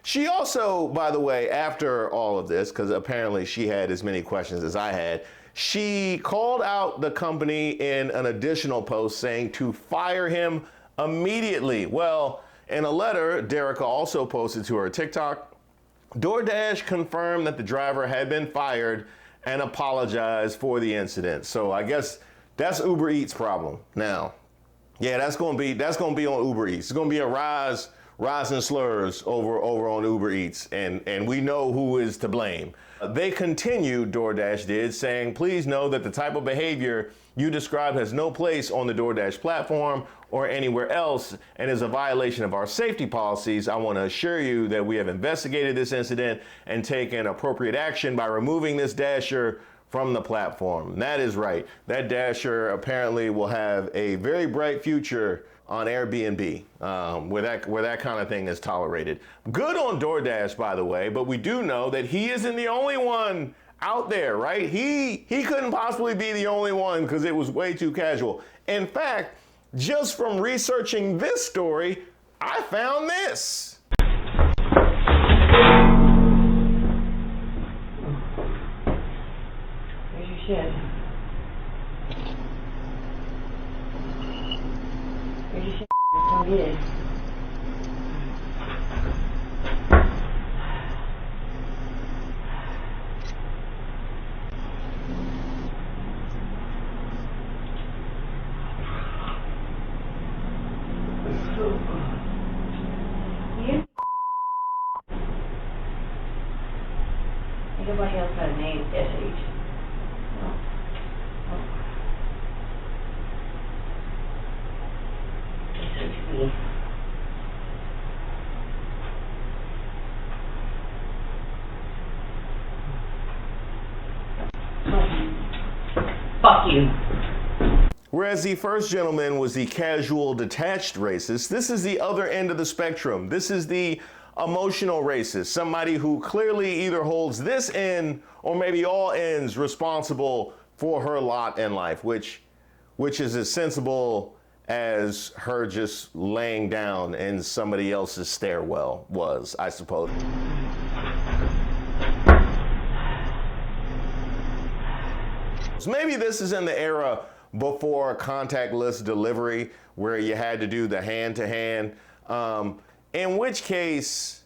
She also, by the way, after all of this, because apparently she had as many questions as I had, she called out the company in an additional post saying to fire him immediately. Well, in a letter Derrica also posted to her TikTok, DoorDash confirmed that the driver had been fired and apologized for the incident. So I guess that's Uber Eats' problem now. Yeah, that's gonna be on Uber Eats. It's gonna be a rise in slurs over on Uber Eats, and we know who is to blame. They continued, DoorDash did, saying, please know that the type of behavior you described has no place on the DoorDash platform or anywhere else and is a violation of our safety policies, I want to assure you that we have investigated this incident and taken appropriate action by removing this dasher from the platform. And that is right. That dasher apparently will have a very bright future on Airbnb, where that kind of thing is tolerated. Good on DoorDash, by the way, but we do know that he isn't the only one out there, right? He couldn't possibly be the only one because it was way too casual. In fact, just from researching this story, I found this. Where's your shit? Where's your shit? Come get it. Everybody else got a name, SH. SHB. Fuck you. Whereas the first gentleman was the casual, detached racist, this is the other end of the spectrum. This is the emotional racist, somebody who clearly either holds this end or maybe all ends responsible for her lot in life, which is as sensible as her just laying down in somebody else's stairwell was, I suppose. So maybe this is in the era before contactless delivery where you had to do the hand-to-hand. In which case,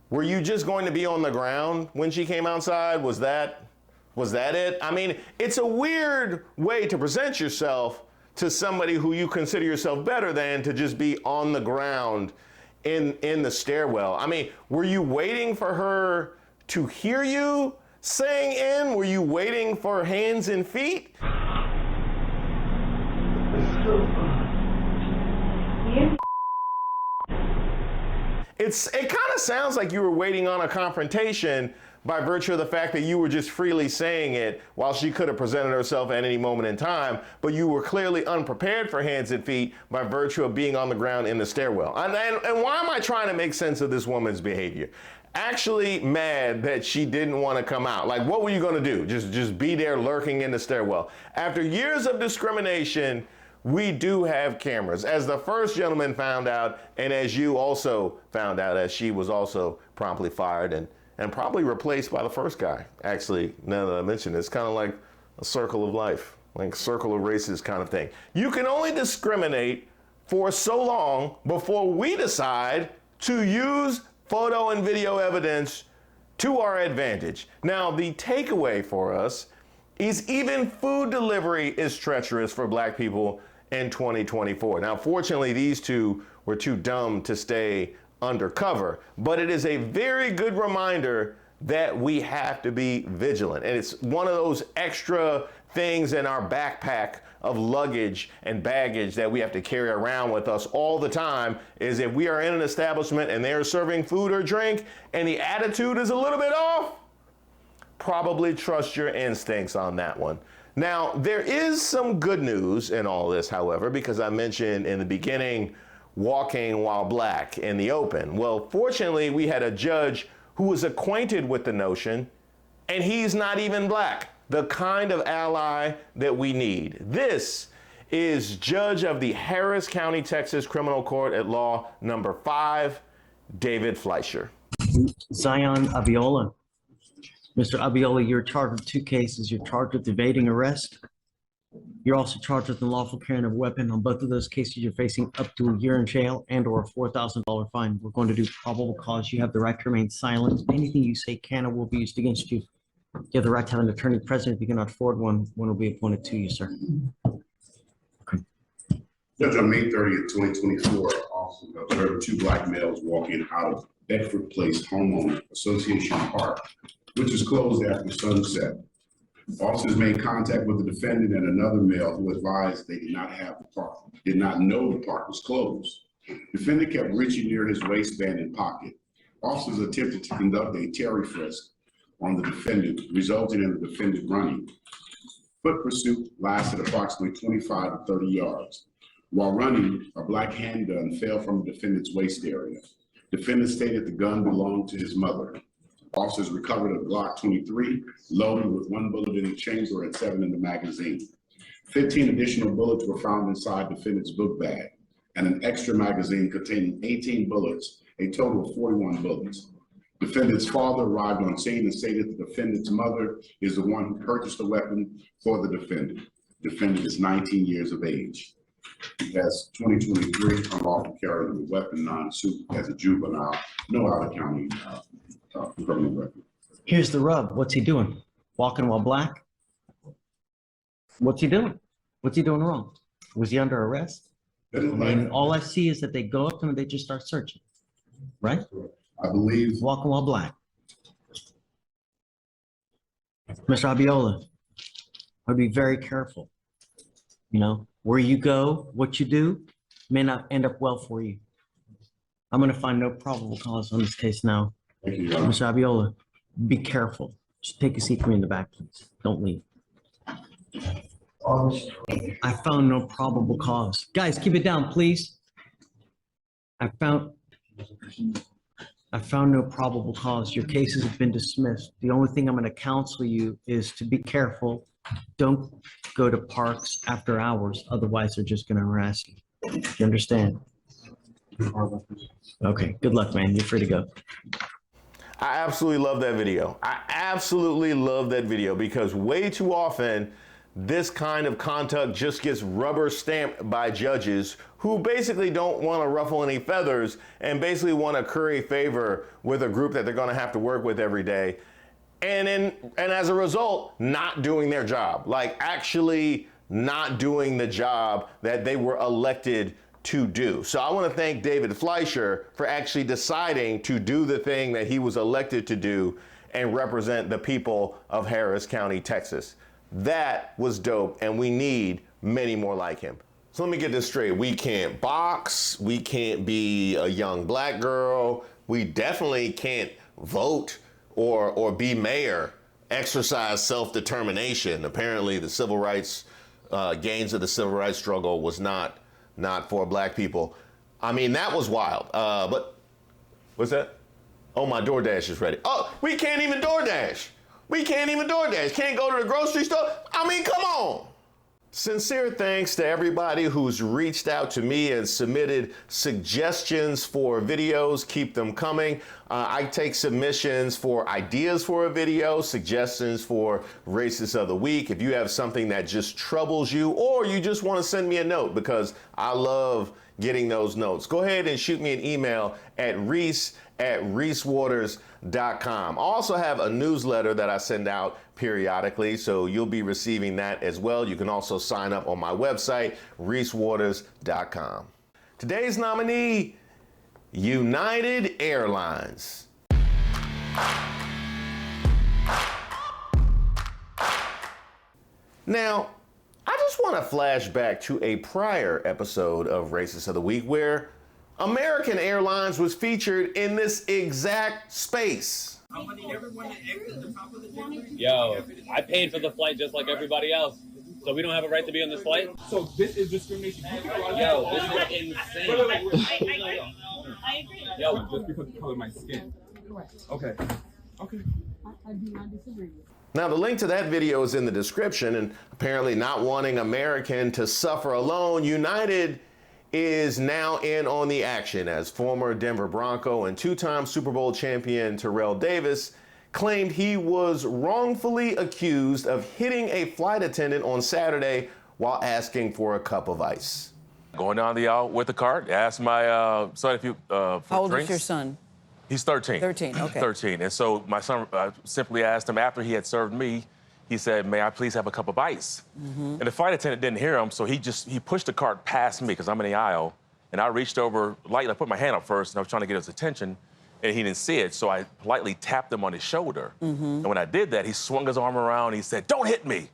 were you just going to be on the ground when she came outside? Was that it? I mean, it's a weird way to present yourself to somebody who you consider yourself better than, to just be on the ground in the stairwell. I mean, were you waiting for her to hear you saying in? Were you waiting for hands and feet? It kind of sounds like you were waiting on a confrontation by virtue of the fact that you were just freely saying it while she could have presented herself at any moment in time, but you were clearly unprepared for hands and feet by virtue of being on the ground in the stairwell. And why am I trying to make sense of this woman's behavior? Actually mad that she didn't want to come out. Like, what were you going to do? Just be there lurking in the stairwell? After years of discrimination, we do have cameras, as the first gentleman found out, and as you also found out, as she was also promptly fired and probably replaced by the first guy. Actually, now that I mention it, it's kind of like a circle of life, like circle of races kind of thing. You can only discriminate for so long before we decide to use photo and video evidence to our advantage. Now, the takeaway for us is even food delivery is treacherous for black people in 2024. Now, fortunately, these two were too dumb to stay undercover, but it is a very good reminder that we have to be vigilant. And it's one of those extra things in our backpack of luggage and baggage that we have to carry around with us all the time, is if we are in an establishment and they're serving food or drink and the attitude is a little bit off, probably trust your instincts on that one. Now, there is some good news in all this, however, because I mentioned in the beginning, walking while black in the open. Well, fortunately, we had a judge who was acquainted with the notion, and he's not even black, the kind of ally that we need. This is Judge of the Harris County, Texas Criminal Court at Law number 5, David Fleischer. Zion Abiola. Mr. Abiola, you're charged with 2 cases. You're charged with evading arrest. You're also charged with unlawful carrying of a weapon. On both of those cases, you're facing up to a year in jail and or a $4,000 fine. We're going to do probable cause. You have the right to remain silent. Anything you say can or will be used against you. You have the right to have an attorney present. If you cannot afford one will be appointed to you, sir. Okay. Judge, on May 30th, 2024, officers observed 2 black males walking out of Bedford Place Homeowner Association Park, which is closed after sunset. Officers made contact with the defendant and another male who advised they did not know the park was closed. Defendant kept reaching near his waistband and pocket. Officers attempted to conduct a Terry frisk on the defendant, resulting in the defendant running. Foot pursuit lasted approximately 25 to 30 yards. While running, a black handgun fell from the defendant's waist area. Defendant stated the gun belonged to his mother. Officers recovered a Glock 23, loaded with 1 bullet in the chamber and 7 in the magazine. 15 additional bullets were found inside defendant's book bag, and an extra magazine containing 18 bullets, a total of 41 bullets. Defendant's father arrived on scene and stated the defendant's mother is the one who purchased the weapon for the defendant. Defendant is 19 years of age. He has 2023 unlawful carry of a weapon non-suit as a juvenile, no out-of-county criminal record. Here's the rub. What's he doing? Walking while black? What's he doing? What's he doing wrong? Was he under arrest? I mean, all I see is that they go up to him and they just start searching, right? I believe. Walking while black. Mr. Abiola, I'd be very careful. You know, where you go, what you do may not end up well for you. I'm going to find no probable cause on this case now. Thank you, Mr. Abiola, be careful. Just take a seat for me in the back, please. Don't leave. I found no probable cause. Guys, keep it down, please. I found no probable cause. Your cases have been dismissed. The only thing I'm going to counsel you is to be careful. Don't go to parks after hours. Otherwise, they're just going to harass you. You understand? Okay, good luck, man. You're free to go. I absolutely love that video. I absolutely love that video because way too often this kind of conduct just gets rubber stamped by judges who basically don't want to ruffle any feathers and basically want to curry favor with a group that they're going to have to work with every day. And as a result, not doing their job, like actually not doing the job that they were elected to do. So I want to thank David Fleischer for actually deciding to do the thing that he was elected to do and represent the people of Harris County, Texas. That was dope, and we need many more like him. So let me get this straight. We can't box. We can't be a young black girl. We definitely can't vote or be mayor, exercise self-determination. Apparently the civil rights, gains of the civil rights struggle was not for black people. I mean, that was wild. But what's that? Oh, my DoorDash is ready. Oh, we can't even DoorDash. We can't even DoorDash. Can't go to the grocery store. I mean, come on. Sincere thanks to everybody who's reached out to me and submitted suggestions for videos. Keep them coming. I take submissions for ideas for a video, suggestions for Racist of the Week. If you have something that just troubles you, or you just want to send me a note, because I love getting those notes, go ahead and shoot me an email at reese@reesewaters.com. I also have a newsletter that I send out periodically, so you'll be receiving that as well. You can also sign up on my website, reesewaters.com. Today's nominee, United Airlines. Now, I just want to flash back to a prior episode of Racist of the Week where American Airlines was featured in this exact space. Yo, I paid for the flight just like everybody else. So we don't have a right to be on this flight? So this is discrimination. Yo, this is insane. I agree. Yo, just because of the color of my skin. Okay. Okay. I do not disagree. Now, the link to that video is in the description, and apparently not wanting American to suffer alone, United is now in on the action as former Denver Bronco and two-time Super Bowl champion Terrell Davis claimed he was wrongfully accused of hitting a flight attendant on Saturday while asking for a cup of ice. Going down the aisle with the cart, asked my son if you for How old drinks. is your son? He's 13. 13, okay. 13. And so my son simply asked him after he had served me, he said, "May I please have a cup of ice?" And the flight attendant didn't hear him, so he pushed the cart past me because I'm in the aisle. And I reached over lightly, I put my hand up first, and I was trying to get his attention. and he didn't see it, so I politely tapped him on his shoulder. And when I did that, he swung his arm around, and he said, "Don't hit me."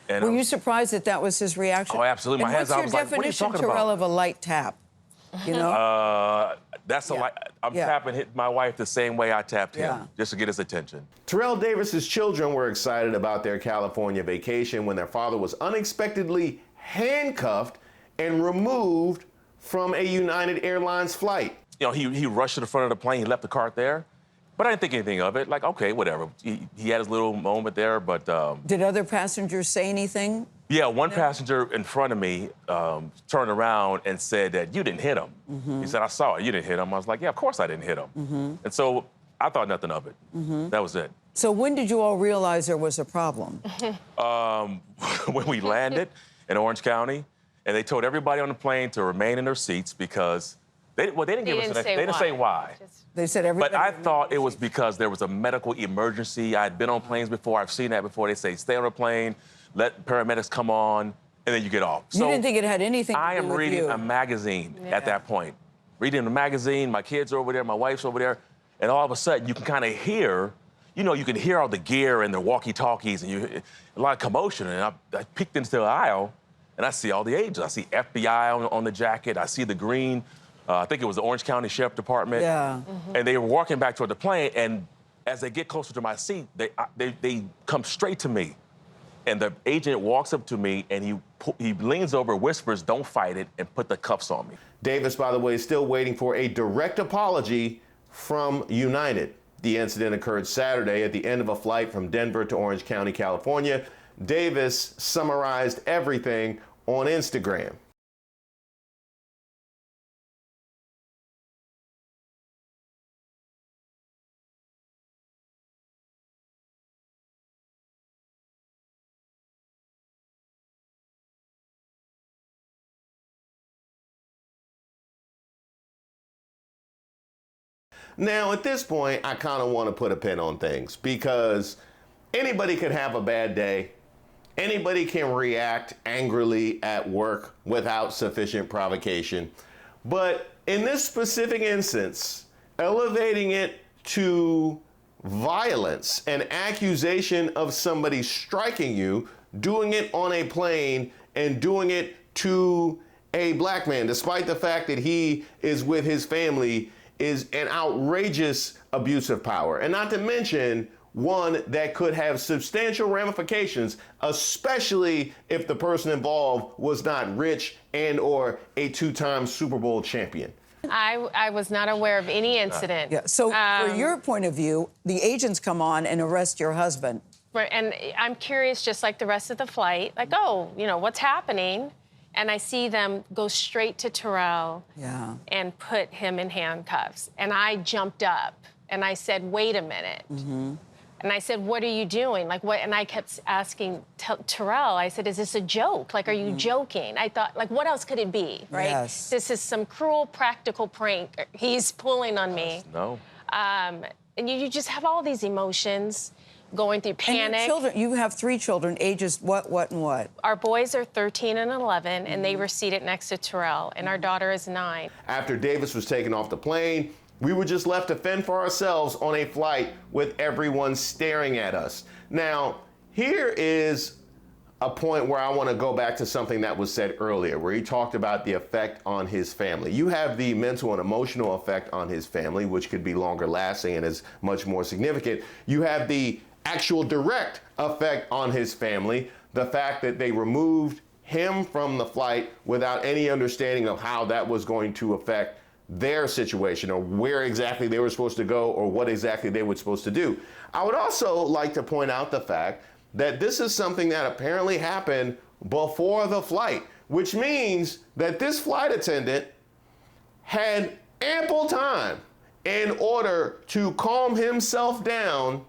And, Were you surprised that that was his reaction? Oh, absolutely. And My hands, I what's was your like, what are you definition, talking Terrell, about? of a light tap? You know? That's I'm tapping my wife the same way I tapped him, just to get his attention. Terrell Davis's children were excited about their California vacation when their father was unexpectedly handcuffed and removed from a United Airlines flight. You know, he rushed to the front of the plane. He left the cart there. But I didn't think anything of it. Like, okay, whatever. He had his little moment there, but... Did other passengers say anything? Yeah, one passenger in front of me turned around and said that you didn't hit him. He said, "I saw it. You didn't hit him." I was like, "Yeah, of course I didn't hit him." And so I thought nothing of it. That was it. So when did you all realize there was a problem? When we landed in Orange County, and they told everybody on the plane to remain in their seats because they didn't give us an explanation. They didn't say why. They said everybody. But I thought it was because there was a medical emergency. I had been on planes before. I've seen that before. They say, stay on a plane, let paramedics come on, and then you get off. You didn't think it had anything to do with you? I am reading a magazine at that point. Reading the magazine, my kids are over there, my wife's over there, and all of a sudden you can kind of hear, you can hear all the gear and the walkie-talkies, and a lot of commotion. And I peeked into the aisle, and I see all the agents. I see FBI on the jacket. I see the green. I think it was the Orange County Sheriff Department. Yeah. And they were walking back toward the plane, and as they get closer to my seat, they come straight to me. And the agent walks up to me, and he leans over, whispers, "Don't fight it," and put the cuffs on me. Davis, by the way, is still waiting for a direct apology from United. The incident occurred Saturday at the end of a flight from Denver to Orange County, California. Davis summarized everything on Instagram. Now, at this point, I kind of want to put a pin on things because anybody can have a bad day. Anybody can react angrily at work without sufficient provocation. But in this specific instance, elevating it to violence, an accusation of somebody striking you, doing it on a plane, and doing it to a black man, despite the fact that he is with his family, is an outrageous abuse of power. And not to mention one that could have substantial ramifications, especially if the person involved was not rich and or a two-time Super Bowl champion. I was not aware of any incident. Yeah. So from your point of view, the agents come on and arrest your husband. Right, and I'm curious, just like the rest of the flight, like, oh, what's happening? And I see them go straight to Terrell and put him in handcuffs. And I jumped up and I said, wait a minute. And I said, what are you doing? Like, what? And I kept asking Terrell, I said, is this a joke? Like, are you joking? I thought, like, what else could it be, right? Yes. This is some cruel practical prank he's pulling on me. No. And you just have all these emotions going through panic. And your children, you have 3 children, ages what, and what? Our boys are 13 and 11, and they were seated next to Terrell, and our daughter is 9. After Davis was taken off the plane, we were just left to fend for ourselves on a flight with everyone staring at us. Now, here is a point where I want to go back to something that was said earlier, where he talked about the effect on his family. You have the mental and emotional effect on his family, which could be longer lasting and is much more significant. You have the actual direct effect on his family, the fact that they removed him from the flight without any understanding of how that was going to affect their situation or where exactly they were supposed to go or what exactly they were supposed to do. I would also like to point out the fact that this is something that apparently happened before the flight, which means that this flight attendant had ample time in order to calm himself down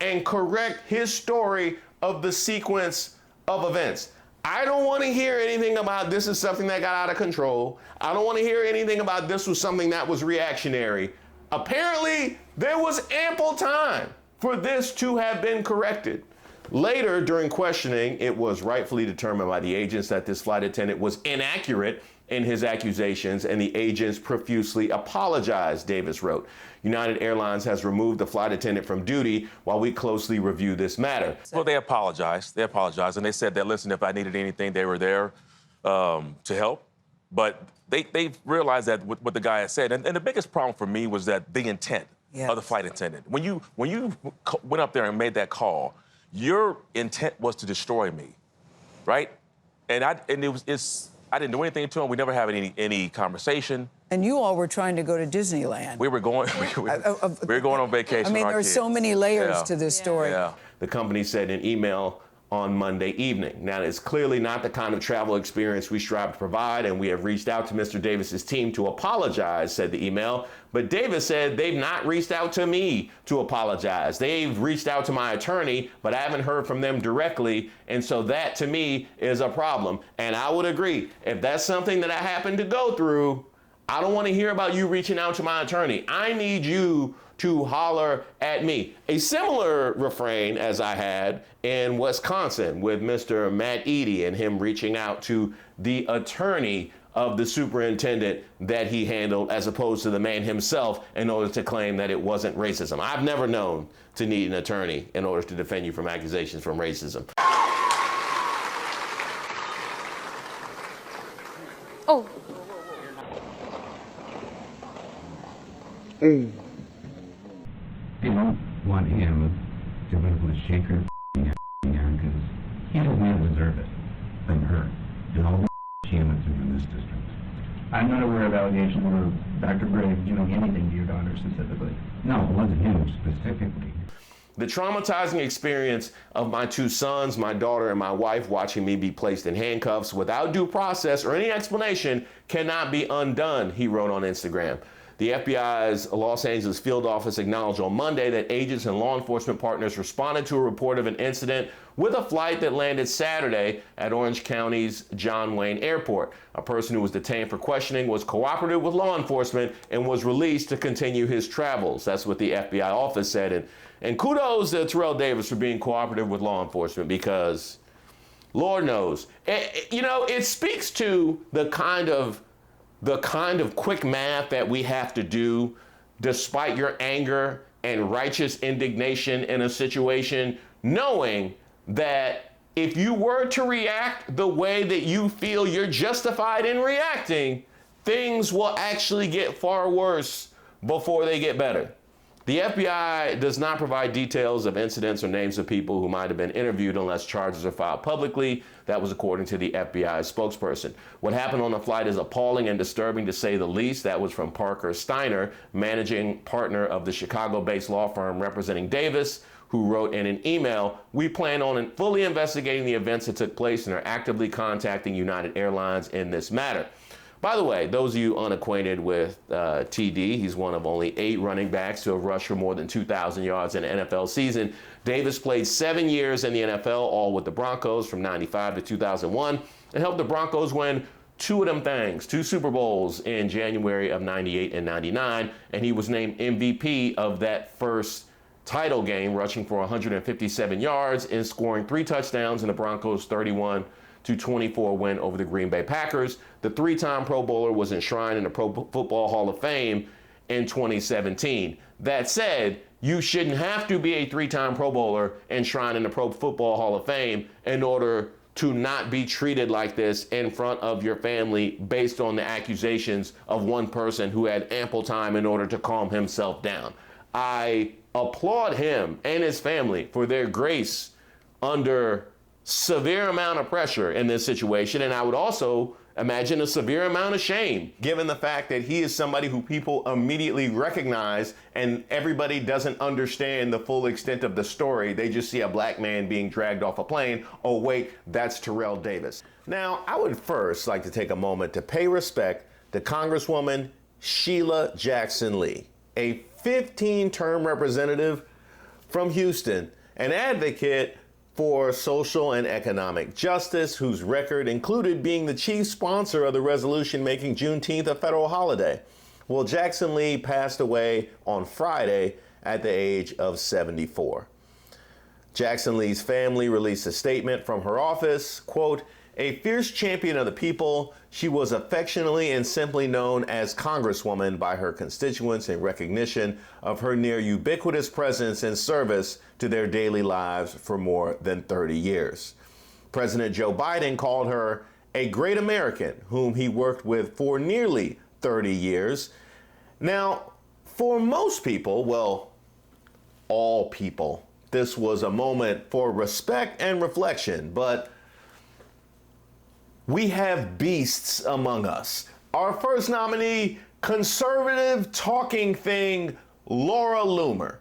and correct his story of the sequence of events. I don't want to hear anything about this is something that got out of control. I don't want to hear anything about this was something that was reactionary. Apparently, there was ample time for this to have been corrected. Later, during questioning, it was rightfully determined by the agents that this flight attendant was inaccurate in his accusations, and the agents profusely apologized, Davis wrote. United Airlines has removed the flight attendant from duty while we closely review this matter. Well, they apologized. And they said that, listen, if I needed anything, they were there to help. But they realized that what the guy had said. And the biggest problem for me was that the intent of the flight attendant. When you went up there and made that call, your intent was to destroy me, right? And I didn't do anything to him. We never had any conversation. And you all were trying to go to Disneyland. We were going on vacation. I mean, there are so many layers to this story. Yeah. The company said in an email on Monday evening. Now, it's clearly not the kind of travel experience we strive to provide, and we have reached out to Mr. Davis's team to apologize, said the email. But Davis said they've not reached out to me to apologize. They've reached out to my attorney, but I haven't heard from them directly, and so that, to me, is a problem. And I would agree, if that's something that I happen to go through, I don't want to hear about you reaching out to my attorney. I need you to holler at me. A similar refrain as I had in Wisconsin with Mr. Matt Eady and him reaching out to the attorney of the superintendent that he handled as opposed to the man himself in order to claim that it wasn't racism. I've never known to need an attorney in order to defend you from accusations from racism. Oh. They don't want him to be able to shake her down because he doesn't deserve it from her and all the she went through in this district. I'm not aware of allegations where Dr. Briggs, anything to your daughter specifically. No, it wasn't him specifically. The traumatizing experience of my two sons, my daughter, and my wife watching me be placed in handcuffs without due process or any explanation cannot be undone, he wrote on Instagram. The FBI's Los Angeles field office acknowledged on Monday that agents and law enforcement partners responded to a report of an incident with a flight that landed Saturday at Orange County's John Wayne Airport. A person who was detained for questioning was cooperative with law enforcement and was released to continue his travels. That's what the FBI office said. And kudos to Terrell Davis for being cooperative with law enforcement because, Lord knows, it speaks to the kind of quick math that we have to do despite your anger and righteous indignation in a situation, knowing that if you were to react the way that you feel you're justified in reacting, things will actually get far worse before they get better. The FBI does not provide details of incidents or names of people who might have been interviewed unless charges are filed publicly. That was according to the FBI spokesperson. What happened on the flight is appalling and disturbing to say the least. That was from Parker Steiner, managing partner of the Chicago-based law firm representing Davis, who wrote in an email, "We plan on fully investigating the events that took place and are actively contacting United Airlines in this matter." By the way, those of you unacquainted with TD, he's one of only 8 running backs to have rushed for more than 2,000 yards in an NFL season. Davis played 7 years in the NFL, all with the Broncos from 95 to 2001, and helped the Broncos win 2 of them things, 2 Super Bowls in January of 98 and 99, and he was named MVP of that first title game, rushing for 157 yards and scoring 3 touchdowns in the Broncos' 31-24 win over the Green Bay Packers. The 3-time Pro Bowler was enshrined in the Pro Football Hall of Fame in 2017. That said, you shouldn't have to be a 3-time Pro Bowler enshrined in the Pro Football Hall of Fame in order to not be treated like this in front of your family based on the accusations of one person who had ample time in order to calm himself down. I applaud him and his family for their grace under severe amount of pressure in this situation, and I would also imagine a severe amount of shame, given the fact that he is somebody who people immediately recognize and everybody doesn't understand the full extent of the story. They just see a black man being dragged off a plane. Oh, wait, that's Terrell Davis. Now, I would first like to take a moment to pay respect to Congresswoman Sheila Jackson Lee, a 15-term representative from Houston, an advocate for social and economic justice, whose record included being the chief sponsor of the resolution making Juneteenth a federal holiday. Well, Jackson Lee passed away on Friday at the age of 74. Jackson Lee's family released a statement from her office, quote, A fierce champion of the people, she was affectionately and simply known as Congresswoman by her constituents in recognition of her near ubiquitous presence and service to their daily lives for more than 30 years. President Joe Biden called her a great American whom he worked with for nearly 30 years. Now, for most people, well, all people, this was a moment for respect and reflection, but we have beasts among us. Our first nominee, conservative talking thing, Laura Loomer.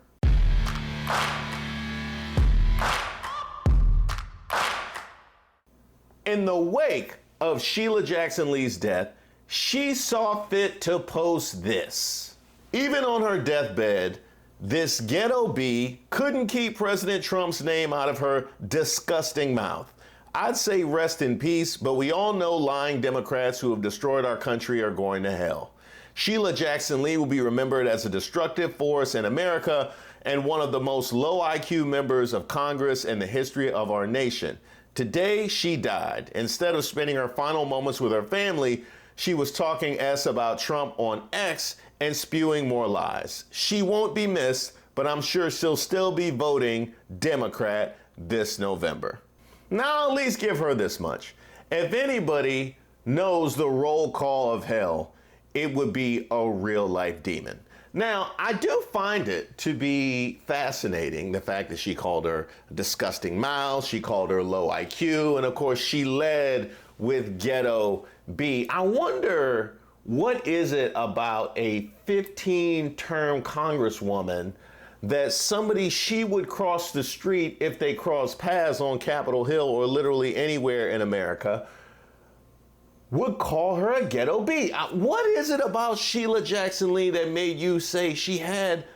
In the wake of Sheila Jackson Lee's death, she saw fit to post this. Even on her deathbed, this ghetto bee couldn't keep President Trump's name out of her disgusting mouth. I'd say rest in peace, but we all know lying Democrats who have destroyed our country are going to hell. Sheila Jackson Lee will be remembered as a destructive force in America and one of the most low IQ members of Congress in the history of our nation. Today, she died. Instead of spending her final moments with her family, she was talking S about Trump on X and spewing more lies. She won't be missed, but I'm sure she'll still be voting Democrat this November. Now, I'll at least give her this much. If anybody knows the roll call of hell, it would be a real-life demon. Now, I do find it to be fascinating, the fact that she called her disgusting mouth, she called her low IQ, and of course, she led with ghetto B. I wonder, what is it about a 15-term congresswoman that somebody she would cross the street if they crossed paths on Capitol Hill or literally anywhere in America would call her a ghetto bee? What is it about Sheila Jackson Lee that made you say she had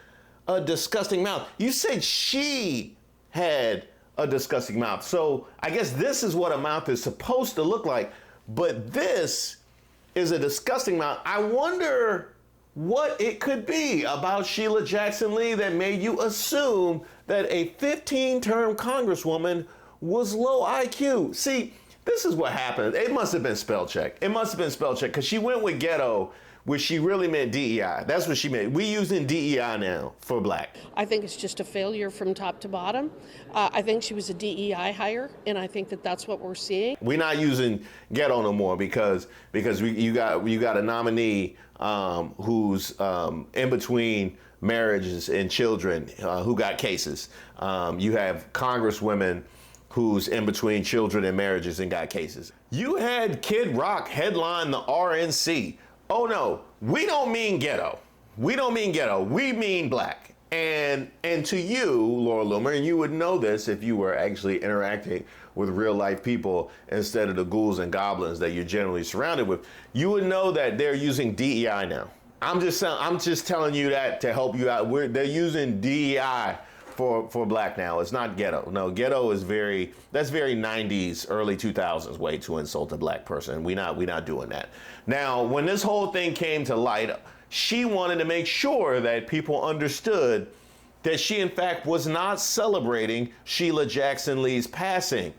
a disgusting mouth? You said she had a disgusting mouth. So I guess this is what a mouth is supposed to look like, but this is a disgusting mouth. I wonder what it could be about Sheila Jackson Lee that made you assume that a 15-term congresswoman was low IQ. See, this is what happened. It must have been spell check. It must have been spell check because she went with ghetto, which she really meant DEI. That's what she meant. We using DEI now for black. I think it's just a failure from top to bottom. I think she was a DEI hire, and I think that that's what we're seeing. We're not using ghetto no more because you got a nominee who's in between marriages and children who got cases. You have congresswomen who's in between children and marriages and got cases. You had Kid Rock headline the RNC. Oh no, we don't mean ghetto. We don't mean ghetto. We mean black. And to you, Laura Loomer, and you would know this if you were actually interacting with real life people instead of the ghouls and goblins that you're generally surrounded with, you would know that they're using DEI now. I'm just telling you that to help you out. They're using DEI for black now. It's not ghetto. No, ghetto is that's very 90s, early 2000s way to insult a black person. We're not doing that. Now, when this whole thing came to light, she wanted to make sure that people understood that she, in fact, was not celebrating Sheila Jackson Lee's passing.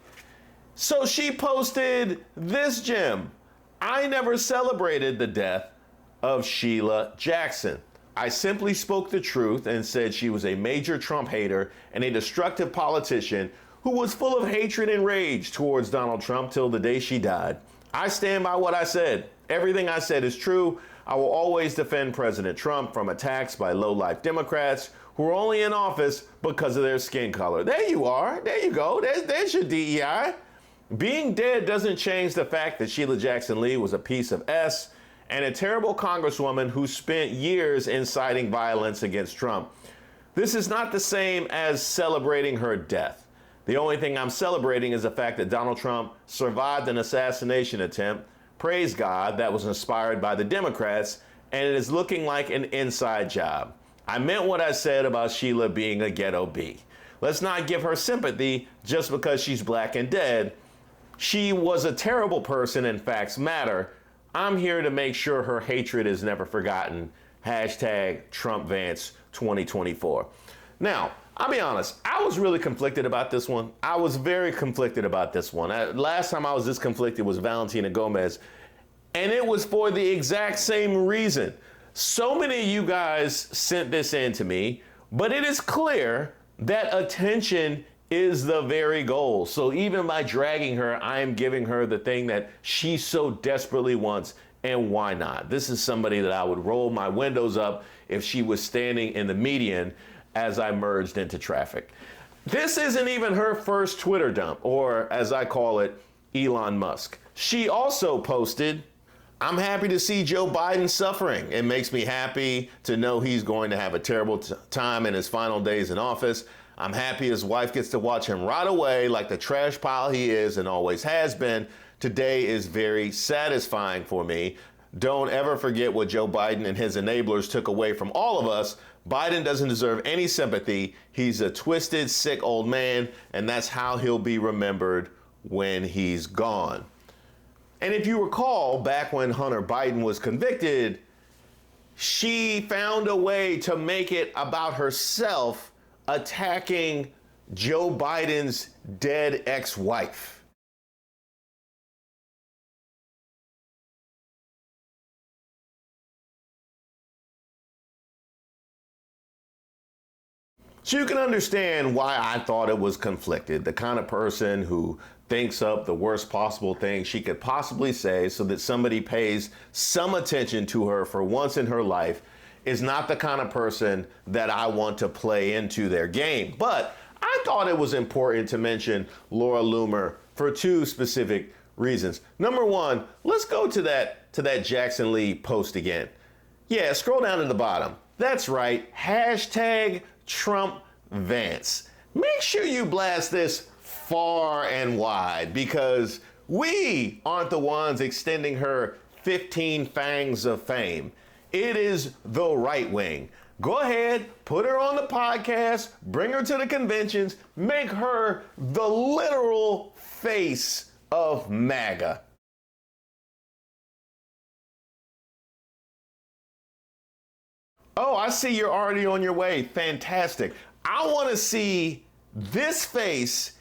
So she posted this gem. I never celebrated the death of Sheila Jackson. I simply spoke the truth and said she was a major Trump hater and a destructive politician who was full of hatred and rage towards Donald Trump till the day she died. I stand by what I said. Everything I said is true. I will always defend President Trump from attacks by low-life Democrats who are only in office because of their skin color. There you are. There you go. There's your DEI. Being dead doesn't change the fact that Sheila Jackson Lee was a piece of S and a terrible congresswoman who spent years inciting violence against Trump. This is not the same as celebrating her death. The only thing I'm celebrating is the fact that Donald Trump survived an assassination attempt, praise God, that was inspired by the Democrats, and it is looking like an inside job. I meant what I said about Sheila being a ghetto bee. Let's not give her sympathy just because she's black and dead. She was a terrible person and facts matter. I'm here to make sure her hatred is never forgotten. #TrumpVance2024. Now, I'll be honest, I was really conflicted about this one. I was very conflicted about this one. Last time I was this conflicted was Valentina Gomez, and it was for the exact same reason. So many of you guys sent this in to me, but it is clear that attention is the very goal. So even by dragging her, I am giving her the thing that she so desperately wants, and why not? This is somebody that I would roll my windows up if she was standing in the median as I merged into traffic. This isn't even her first Twitter dump, or as I call it, Elon Musk. She also posted, "I'm happy to see Joe Biden suffering. It makes me happy to know he's going to have a terrible time in his final days in office. I'm happy his wife gets to watch him rot away like the trash pile he is and always has been. Today is very satisfying for me. Don't ever forget what Joe Biden and his enablers took away from all of us. Biden doesn't deserve any sympathy. He's a twisted, sick old man, and that's how he'll be remembered when he's gone." And if you recall, back when Hunter Biden was convicted, she found a way to make it about herself attacking Joe Biden's dead ex-wife. So you can understand why I thought it was conflicted. The kind of person who thinks up the worst possible thing she could possibly say so that somebody pays some attention to her for once in her life is not the kind of person that I want to play into their game. But I thought it was important to mention Laura Loomer for two specific reasons. Number one, let's go to that Jackson Lee post again. Yeah, scroll down to the bottom. That's right, hashtag Trump Vance. Make sure you blast this far and wide, because we aren't the ones extending her 15 fangs of fame. It is the right wing. Go ahead, put her on the podcast, bring her to the conventions, make her the literal face of MAGA. Oh, I see you're already on your way. Fantastic. I want to see this face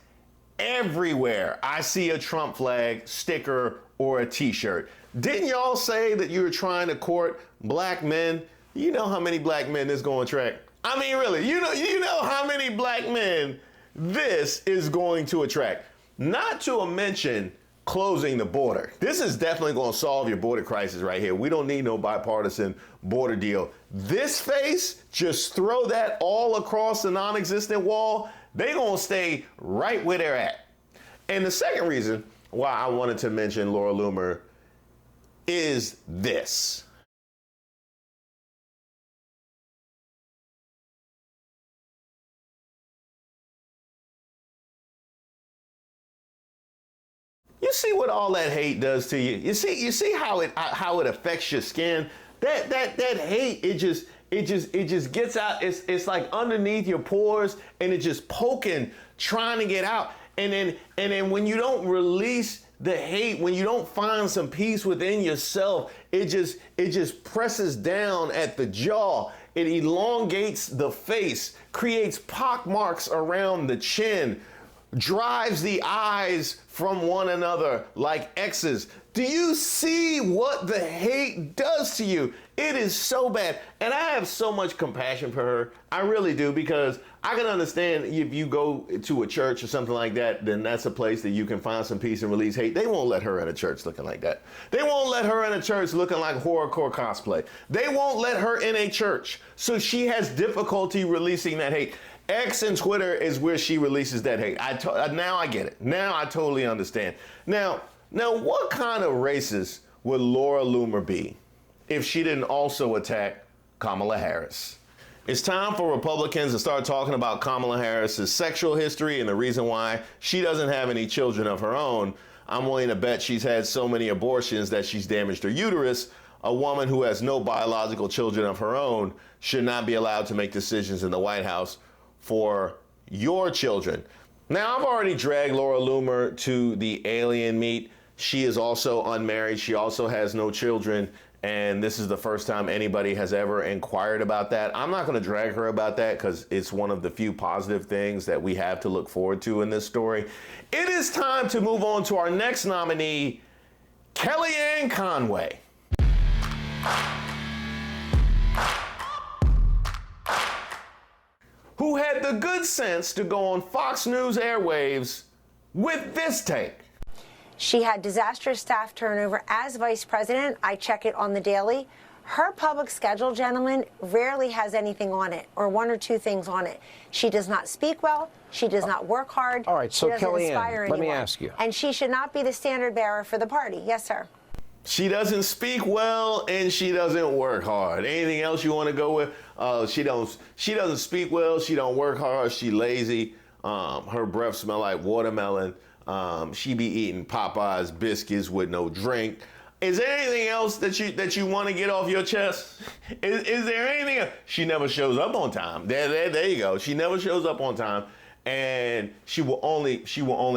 everywhere I see a Trump flag, sticker, or a t-shirt. Didn't y'all say that you were trying to court black men? You know how many black men this going to attract? I mean, really, you know how many black men this is going to attract. Not to mention closing the border. This is definitely going to solve your border crisis right here. We don't need no bipartisan border deal. This face, just throw that all across the non-existent wall. They're going to stay right where they're at. And the second reason why I wanted to mention Laura Loomer is this. You see what all that hate does to you? You see how it affects your skin? That hate, it just gets out. It's like underneath your pores, and it's just poking, trying to get out. And then when you don't release the hate, when you don't find some peace within yourself, it just presses down at the jaw. It elongates the face, creates pock marks around the chin, drives the eyes from one another like X's. Do you see what the hate does to you? It is so bad. And I have so much compassion for her. I really do, because I can understand if you go to a church or something like that, then that's a place that you can find some peace and release hate. They won't let her in a church looking like that. They won't let her in a church looking like horrorcore cosplay. They won't let her in a church. So she has difficulty releasing that hate. X and Twitter is where she releases that hate. Now I get it. Now I totally understand. Now what kind of racist would Laura Loomer be if she didn't also attack Kamala Harris? It's time for Republicans to start talking about Kamala Harris's sexual history and the reason why she doesn't have any children of her own. I'm willing to bet she's had so many abortions that she's damaged her uterus. A woman who has no biological children of her own should not be allowed to make decisions in the White House for your children. Now, I've already dragged Laura Loomer to the alien meet. She is also unmarried. She also has no children. And this is the first time anybody has ever inquired about that. I'm not going to drag her about that because it's one of the few positive things that we have to look forward to in this story. It is time to move on to our next nominee, Kellyanne Conway. Who had the good sense to go on Fox News airwaves with this take. She had disastrous staff turnover as vice president. I check it on the daily. Her public schedule, gentlemen, rarely has anything on it, or one or two things on it. She does not speak well. She does not work hard. All right, so she doesn't Kellyanne, inspire let me anyone. ask you. And she should not be the standard bearer for the party. Yes, sir. She doesn't speak well and she doesn't work hard. Anything else you want to go with? She doesn't speak well. She don't work hard. She lazy. Her breath smell like watermelon. She be eating Popeye's biscuits with no drink. Is there anything else that you want to get off your chest? Is there anything else? She never shows up on time. There you go. She never shows up on time, and she will only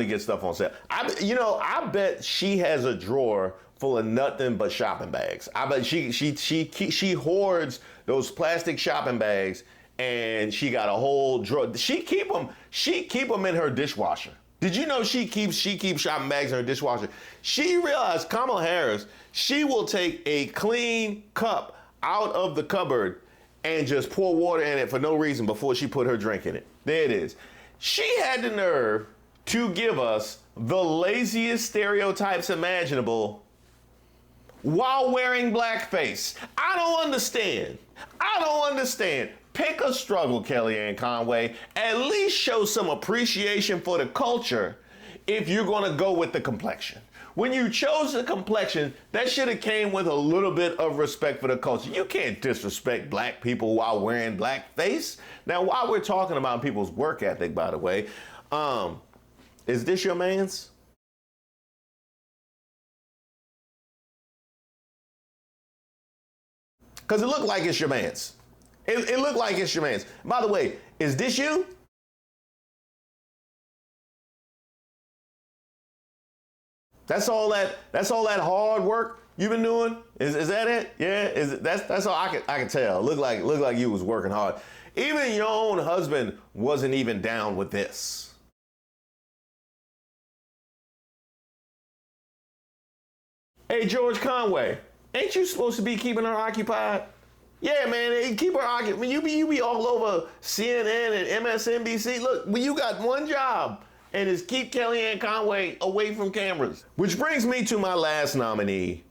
get stuff on sale. I bet she has a drawer full of nothing but shopping bags. I bet she hoards those plastic shopping bags, and she got a whole drawer. She keep them in her dishwasher. Did you know she keeps shopping bags in her dishwasher? She realized, Kamala Harris, she will take a clean cup out of the cupboard and just pour water in it for no reason before she put her drink in it. There it is. She had the nerve to give us the laziest stereotypes imaginable while wearing blackface. I don't understand. Pick a struggle, Kellyanne Conway. At least show some appreciation for the culture if you're going to go with the complexion. When you chose the complexion, that should have came with a little bit of respect for the culture. You can't disrespect black people while wearing blackface. Now, while we're talking about people's work ethic, by the way, is this your man's? Because it looked like it's your man's. It looked like it's your man's. By the way, is this you? That's all that hard work you've been doing? Is that it? Yeah, that's all I can tell. Look like you was working hard. Even your own husband wasn't even down with this. Hey, George Conway, ain't you supposed to be keeping her occupied? Yeah, man, keep her occupied. You be all over CNN and MSNBC. Look, you got one job, and it's keep Kellyanne Conway away from cameras. Which brings me to my last nominee,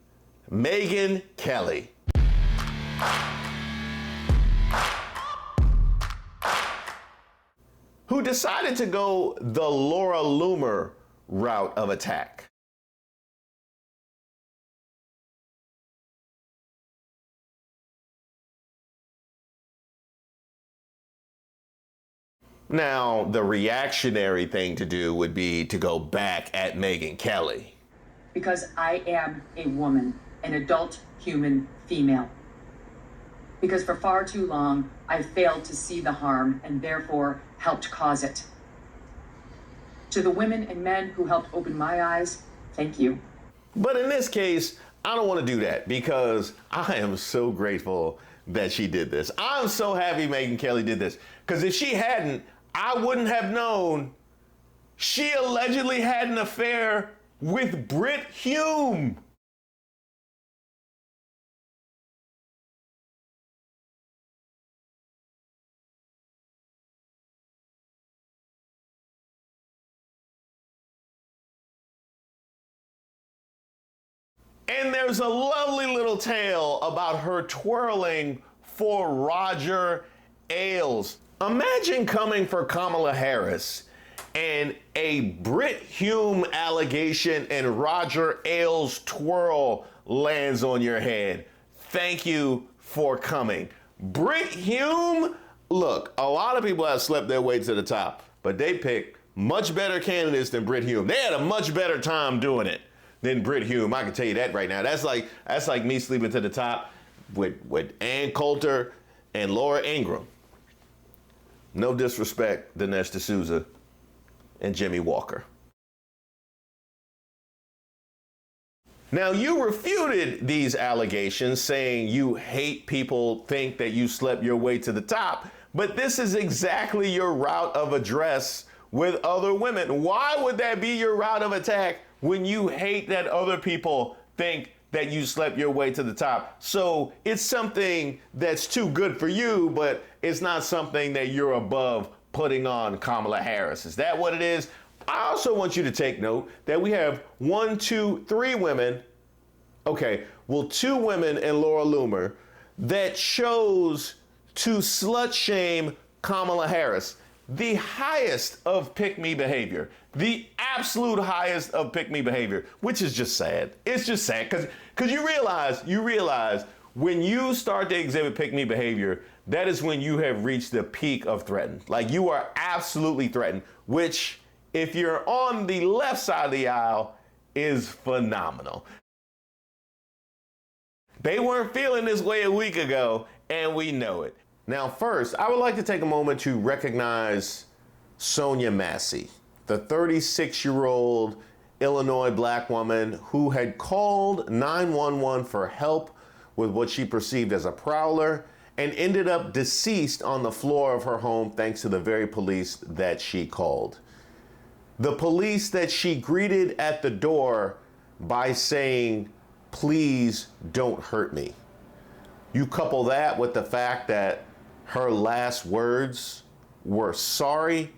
Megn Kelly. Who decided to go the Laura Loomer route of attack. Now, the reactionary thing to do would be to go back at Megn Kelly. Because I am a woman, an adult human female. Because for far too long, I failed to see the harm and therefore helped cause it. To the women and men who helped open my eyes, thank you. But in this case, I don't want to do that because I am so grateful that she did this. I'm so happy Megn Kelly did this because if she hadn't, I wouldn't have known she allegedly had an affair with Brit Hume. And there's a lovely little tale about her twirling for Roger Ailes. Imagine coming for Kamala Harris and a Brit Hume allegation and Roger Ailes twirl lands on your head. Thank you for coming. Brit Hume, look, a lot of people have slept their way to the top, but they picked much better candidates than Brit Hume. They had a much better time doing it than Brit Hume. I can tell you that right now. That's like me sleeping to the top with Ann Coulter and Laura Ingraham. No disrespect, Dinesh D'Souza and Jimmy Walker. Now, you refuted these allegations, saying you hate people think that you slept your way to the top, but this is exactly your route of address with other women. Why would that be your route of attack when you hate that other people think that you slept your way to the top? So it's something that's too good for you, but it's not something that you're above putting on Kamala Harris. Is that what it is? I also want you to take note that we have 1, 2, 3 women. Okay, well, 2 women and Laura Loomer that chose to slut shame Kamala Harris. The highest of pick-me behavior. The absolute highest of pick-me behavior, which is just sad. It's just sad because you realize when you start to exhibit pick-me behavior, that is when you have reached the peak of threatened. Like, you are absolutely threatened, which, if you're on the left side of the aisle, is phenomenal. They weren't feeling this way a week ago, and we know it. Now, first, I would like to take a moment to recognize Sonia Massie, the 36-year-old Illinois black woman who had called 911 for help with what she perceived as a prowler and ended up deceased on the floor of her home thanks to the very police that she called. The police that she greeted at the door by saying, "Please don't hurt me." You couple that with the fact that her last words were sorry,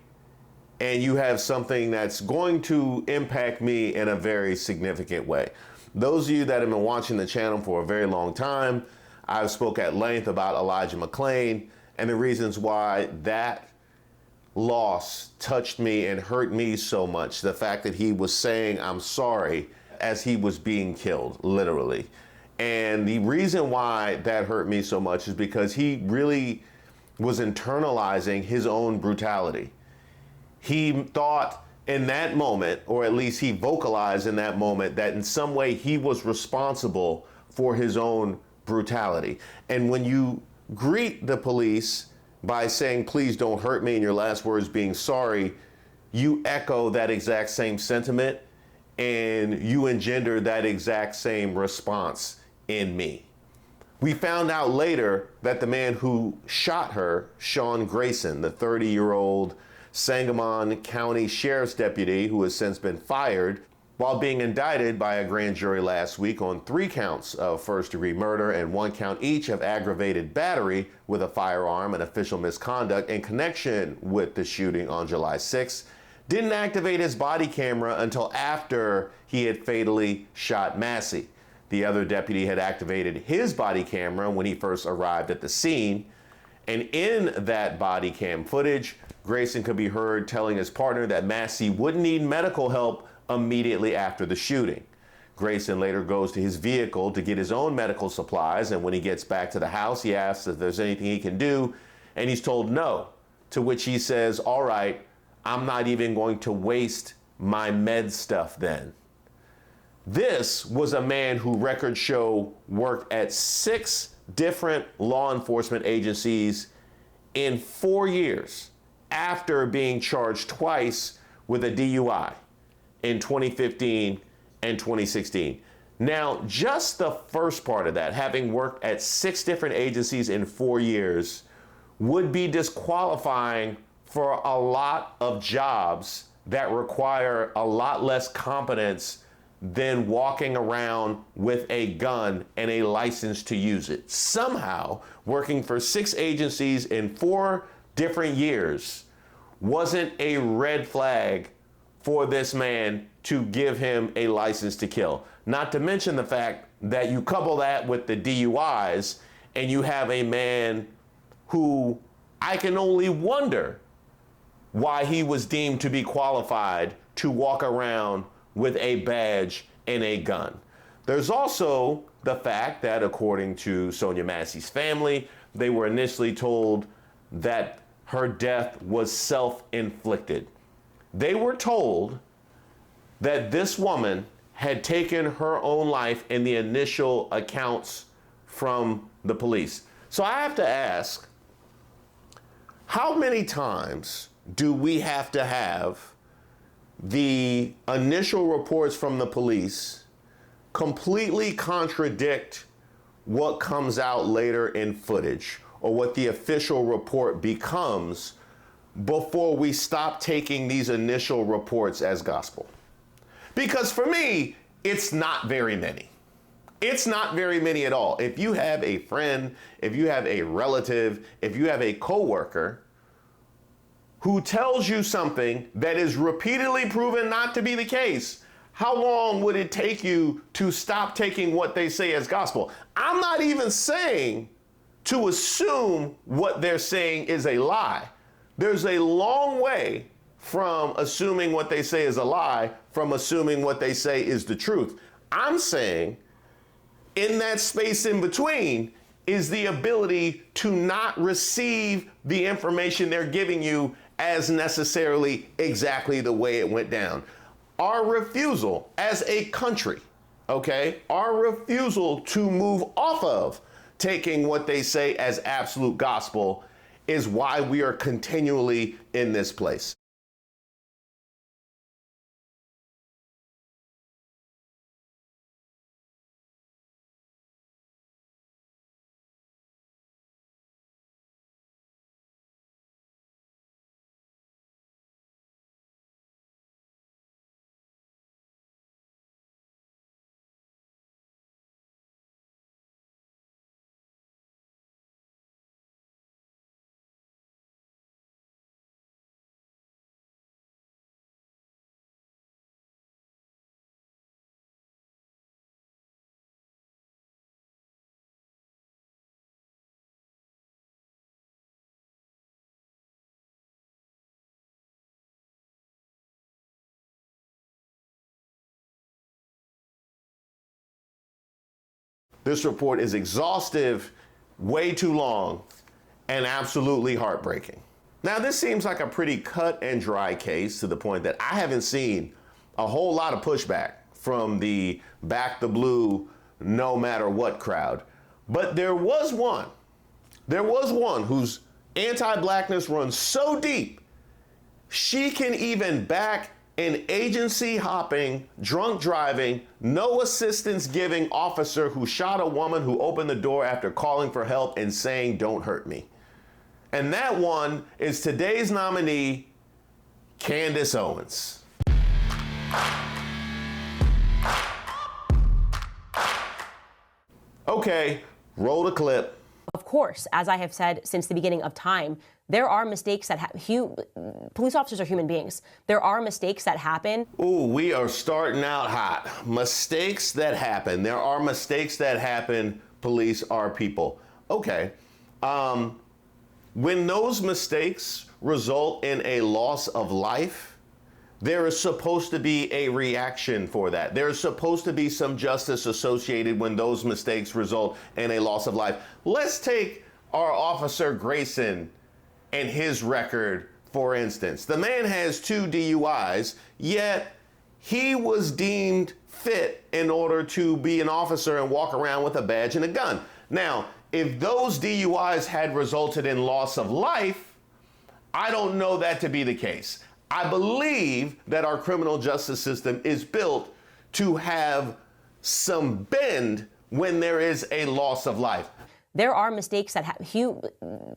and you have something that's going to impact me in a very significant way. Those of you that have been watching the channel for a very long time, I've spoke at length about Elijah McClain and the reasons why that loss touched me and hurt me so much. The fact that he was saying, "I'm sorry," as he was being killed, literally. And the reason why that hurt me so much is because he really was internalizing his own brutality. He thought in that moment, or at least he vocalized in that moment, that in some way he was responsible for his own brutality. And when you greet the police by saying, "Please don't hurt me," and your last words being sorry, you echo that exact same sentiment and you engender that exact same response in me. We found out later that the man who shot her, Sean Grayson, the 30-year-old Sangamon County Sheriff's deputy who has since been fired while being indicted by a grand jury last week on 3 counts of first-degree murder and 1 count each of aggravated battery with a firearm and official misconduct in connection with the shooting on July 6th, didn't activate his body camera until after he had fatally shot Massey. The other deputy had activated his body camera when he first arrived at the scene, and in that body cam footage, Grayson could be heard telling his partner that Massey wouldn't need medical help immediately after the shooting. Grayson later goes to his vehicle to get his own medical supplies, and when he gets back to the house, he asks if there's anything he can do, and he's told no, to which he says, "All right, I'm not even going to waste my med stuff then." This was a man who records show worked at 6 different law enforcement agencies in 4 years after being charged twice with a DUI in 2015 and 2016. Now, just the first part of that, having worked at 6 different agencies in 4 years, would be disqualifying for a lot of jobs that require a lot less competence than walking around with a gun and a license to use it. Somehow, working for 6 agencies in 4 different years wasn't a red flag for this man to give him a license to kill. Not to mention the fact that you couple that with the DUIs and you have a man who I can only wonder why he was deemed to be qualified to walk around with a badge and a gun. There's also the fact that, according to Sonia Massie's family, they were initially told that her death was self-inflicted. They were told that this woman had taken her own life in the initial accounts from the police. So I have to ask, how many times do we have to have the initial reports from the police completely contradict what comes out later in footage or what the official report becomes before we stop taking these initial reports as gospel? Because for me, it's not very many. It's not very many at all. If you have a friend, if you have a relative, if you have a coworker who tells you something that is repeatedly proven not to be the case, how long would it take you to stop taking what they say as gospel? I'm not even saying to assume what they're saying is a lie. There's a long way from assuming what they say is a lie from assuming what they say is the truth. I'm saying in that space in between is the ability to not receive the information they're giving you as necessarily exactly the way it went down. Our refusal as a country, okay, our refusal to move off of taking what they say as absolute gospel is why we are continually in this place. This report is exhaustive, way too long, and absolutely heartbreaking. Now, this seems like a pretty cut and dry case to the point that I haven't seen a whole lot of pushback from the back the blue, no matter what crowd. But there was one whose anti-blackness runs so deep, she can even back an agency-hopping, drunk driving, no assistance giving officer who shot a woman who opened the door after calling for help and saying, "Don't hurt me." And that one is today's nominee, Candace Owens. Okay, roll the clip. Of course, as I have said since the beginning of time, there are mistakes that police officers are human beings. There are mistakes that happen. Ooh, we are starting out hot. Mistakes that happen. There are mistakes that happen. Police are people. Okay. When those mistakes result in a loss of life, there is supposed to be a reaction for that. There is supposed to be some justice associated when those mistakes result in a loss of life. Let's take our Officer Grayson and his record, for instance. The man has 2 DUIs, yet he was deemed fit in order to be an officer and walk around with a badge and a gun. Now, if those DUIs had resulted in loss of life, I don't know that to be the case. I believe that our criminal justice system is built to have some bend when there is a loss of life. There are mistakes that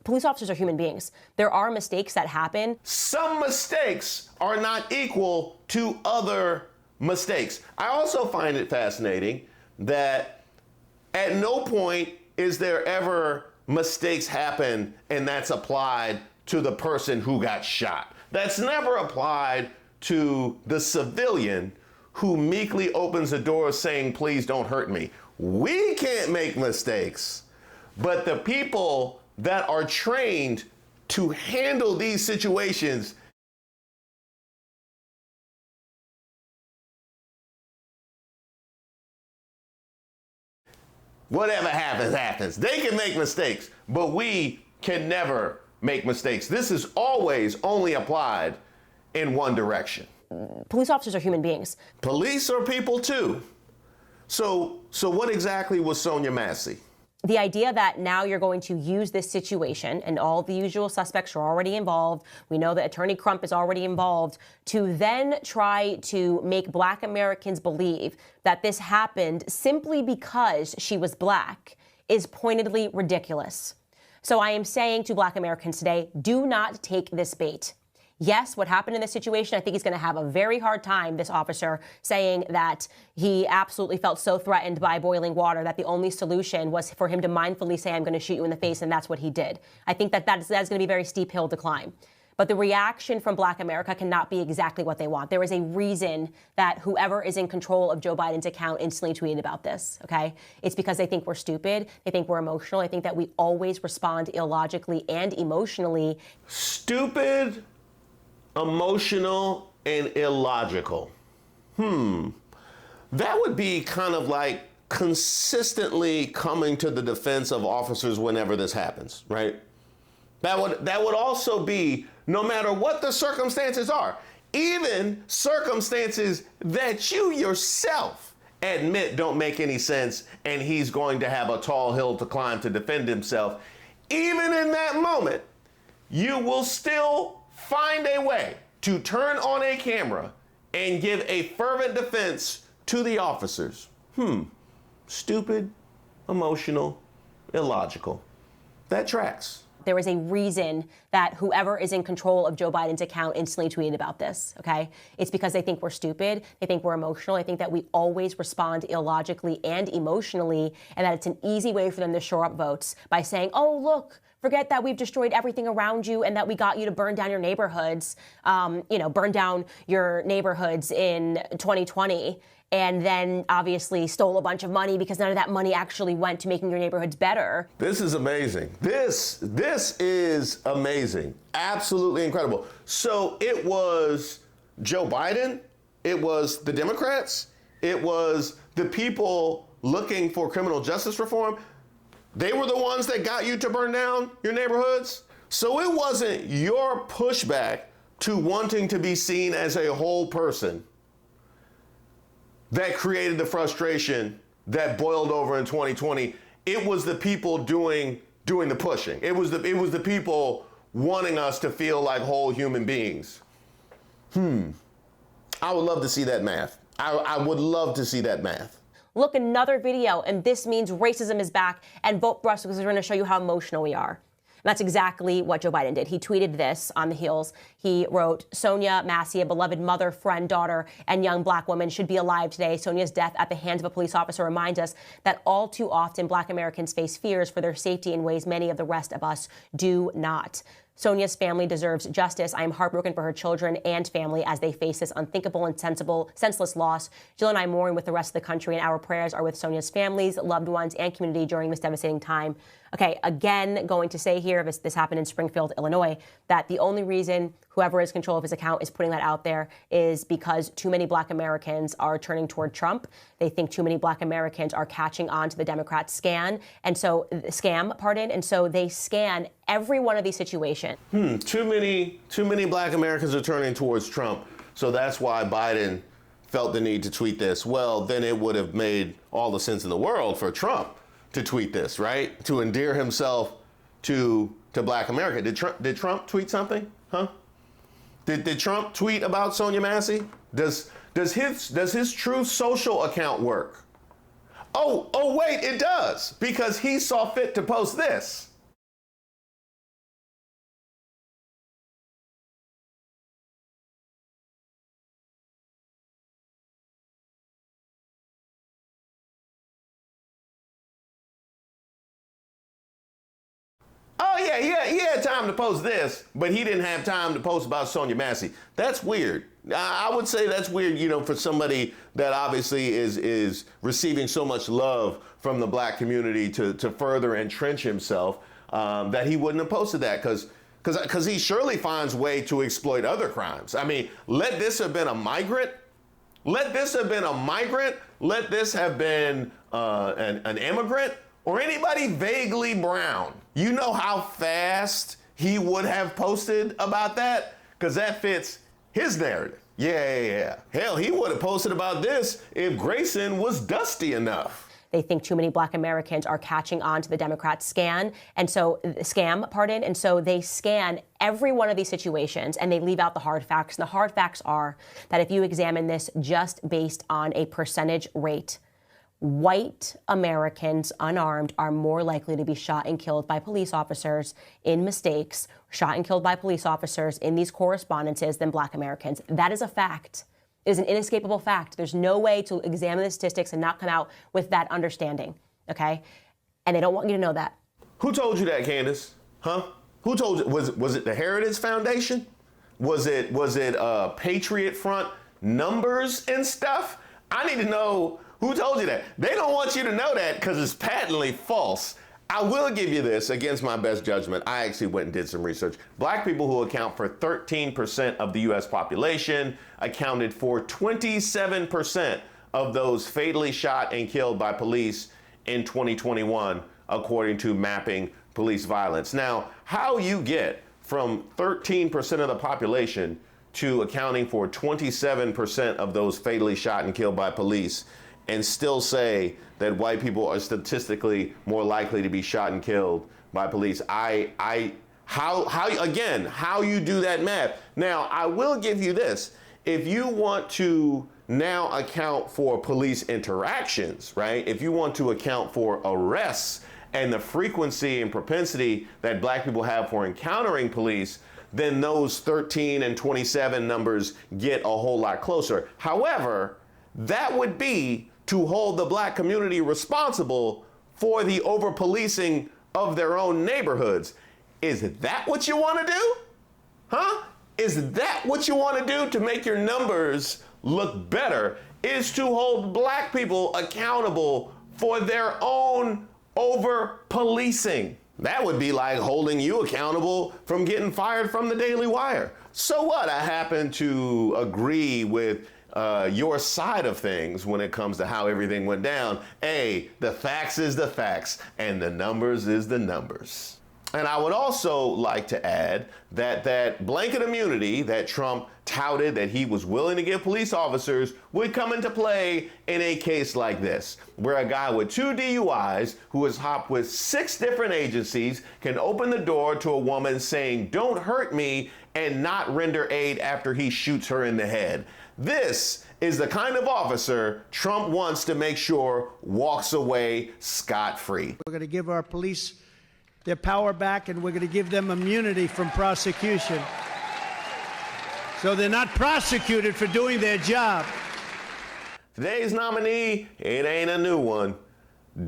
police officers are human beings. There are mistakes that happen. Some mistakes are not equal to other mistakes. I also find it fascinating that at no point is there ever mistakes happen and that's applied to the person who got shot. That's never applied to the civilian who meekly opens the door saying, "Please don't hurt me." We can't make mistakes. But the people that are trained to handle these situations, whatever happens, happens. They can make mistakes, but we can never make mistakes. This is always only applied in one direction. Police officers are human beings. Police are people too. So what exactly was Sonia Massie? the idea that now you're going to use this situation, and all the usual suspects are already involved, we know that Attorney Crump is already involved, to then try to make Black Americans believe that this happened simply because she was Black is pointedly ridiculous. So I am saying to Black Americans today, do not take this bait. Yes, what happened in this situation, I think he's going to have a very hard time, this officer, saying that he absolutely felt so threatened by boiling water that the only solution was for him to mindfully say, I'm going to shoot you in the face, and that's what he did. I think that's going to be a very steep hill to climb. But the reaction from Black America cannot be exactly what they want. There is a reason that whoever is in control of Joe Biden's account instantly tweeted about this, okay? It's because they think we're stupid. They think we're emotional. They think that we always respond illogically and emotionally. Stupid, emotional, and illogical. That would be kind of like consistently coming to the defense of officers whenever this happens, right? That would also be no matter what the circumstances are, even circumstances that you yourself admit don't make any sense, and he's going to have a tall hill to climb to defend himself. Even in that moment, you will still find a way to turn on a camera and give a fervent defense to the officers. Stupid, emotional, illogical. That tracks. There is a reason that whoever is in control of Joe Biden's account instantly tweeted about this, okay? It's because they think we're stupid. They think we're emotional. They think that we always respond illogically and emotionally, and that it's an easy way for them to shore up votes by saying, oh, look, forget that we've destroyed everything around you and that we got you to burn down your neighborhoods, burn down your neighborhoods in 2020. And then obviously stole a bunch of money because none of that money actually went to making your neighborhoods better. This is amazing. This is amazing. Absolutely incredible. So it was Joe Biden, it was the Democrats, it was the people looking for criminal justice reform. They were the ones that got you to burn down your neighborhoods. So it wasn't your pushback to wanting to be seen as a whole person that created the frustration that boiled over in 2020. It was the people doing the pushing. It was the people wanting us to feel like whole human beings. I would love to see that math. I would love to see that math. Look, another video, and this means racism is back, and vote for us because we're going to show you how emotional we are. And that's exactly what Joe Biden did. He tweeted this on the heels. He wrote, Sonia Massie, a beloved mother, friend, daughter, and young Black woman, should be alive today. Sonia's death at the hands of a police officer reminds us that all too often Black Americans face fears for their safety in ways many of the rest of us do not. Sonia's family deserves justice. I am heartbroken for her children and family as they face this unthinkable and senseless loss. Jill and I mourn with the rest of the country, and our prayers are with Sonia's families, loved ones, and community during this devastating time. Okay, again, going to say here, this happened in Springfield, Illinois, that the only reason whoever is in control of his account is putting that out there is because too many Black Americans are turning toward Trump. They think too many Black Americans are catching on to the Democrat scam, and so they scan every one of these situations. Too many Black Americans are turning towards Trump, so that's why Biden felt the need to tweet this. Well, then it would have made all the sense in the world for Trump to tweet this, right? To endear himself to Black America. Did Trump tweet something? Did Trump tweet about Sonia Massie? Does his Truth Social account work? Oh wait, it does, because he saw fit to post this. Oh yeah, he had time to post this, but he didn't have time to post about Sonia Massie. That's weird. I would say that's weird, for somebody that obviously is receiving so much love from the Black community to further entrench himself, that he wouldn't have posted that because he surely finds a way to exploit other crimes. I mean, let this have been a migrant. Let this have been a migrant. Let this have been an immigrant. Or anybody vaguely brown. You know how fast he would have posted about that? Because that fits his narrative. Yeah. Hell, he would have posted about this if Grayson was dusty enough. They think too many Black Americans are catching on to the Democrat scam, and so they scan every one of these situations and they leave out the hard facts. And the hard facts are that if you examine this just based on a percentage rate, white Americans unarmed are more likely to be shot and killed by police officers in mistakes, shot and killed by police officers in these correspondences than Black Americans. That is a fact. It is an inescapable fact. There's no way to examine the statistics and not come out with that understanding, okay? And they don't want you to know that. Who told you that, Candace? Huh? Who told you? Was it the Heritage Foundation? Was it Patriot Front numbers and stuff? I need to know who told you that. They don't want you to know that because it's patently false. I will give you this against my best judgment. I actually went and did some research. Black people, who account for 13% of the U.S. population, accounted for 27% of those fatally shot and killed by police in 2021, according to Mapping Police Violence. Now, how you get from 13% of the population to accounting for 27% of those fatally shot and killed by police and still say that white people are statistically more likely to be shot and killed by police. How you do that math? Now, I will give you this. If you want to now account for police interactions, right? If you want to account for arrests and the frequency and propensity that Black people have for encountering police, then those 13 and 27 numbers get a whole lot closer. However, that would be to hold the Black community responsible for the over-policing of their own neighborhoods. Is that what you want to do? Huh? Is that what you want to do to make your numbers look better? Is to hold Black people accountable for their own over-policing. That would be like holding you accountable from getting fired from the Daily Wire. So what? I happen to agree with your side of things when it comes to how everything went down. Hey, the facts is the facts, and the numbers is the numbers. And I would also like to add that that blanket immunity that Trump touted that he was willing to give police officers would come into play in a case like this, where a guy with 2 DUIs who has hopped with 6 different agencies can open the door to a woman saying, "Don't hurt me," and not render aid after he shoots her in the head. This is the kind of officer Trump wants to make sure walks away scot-free. We're going to give our police their power back, and we're going to give them immunity from prosecution. So they're not prosecuted for doing their job. Today's nominee, it ain't a new one,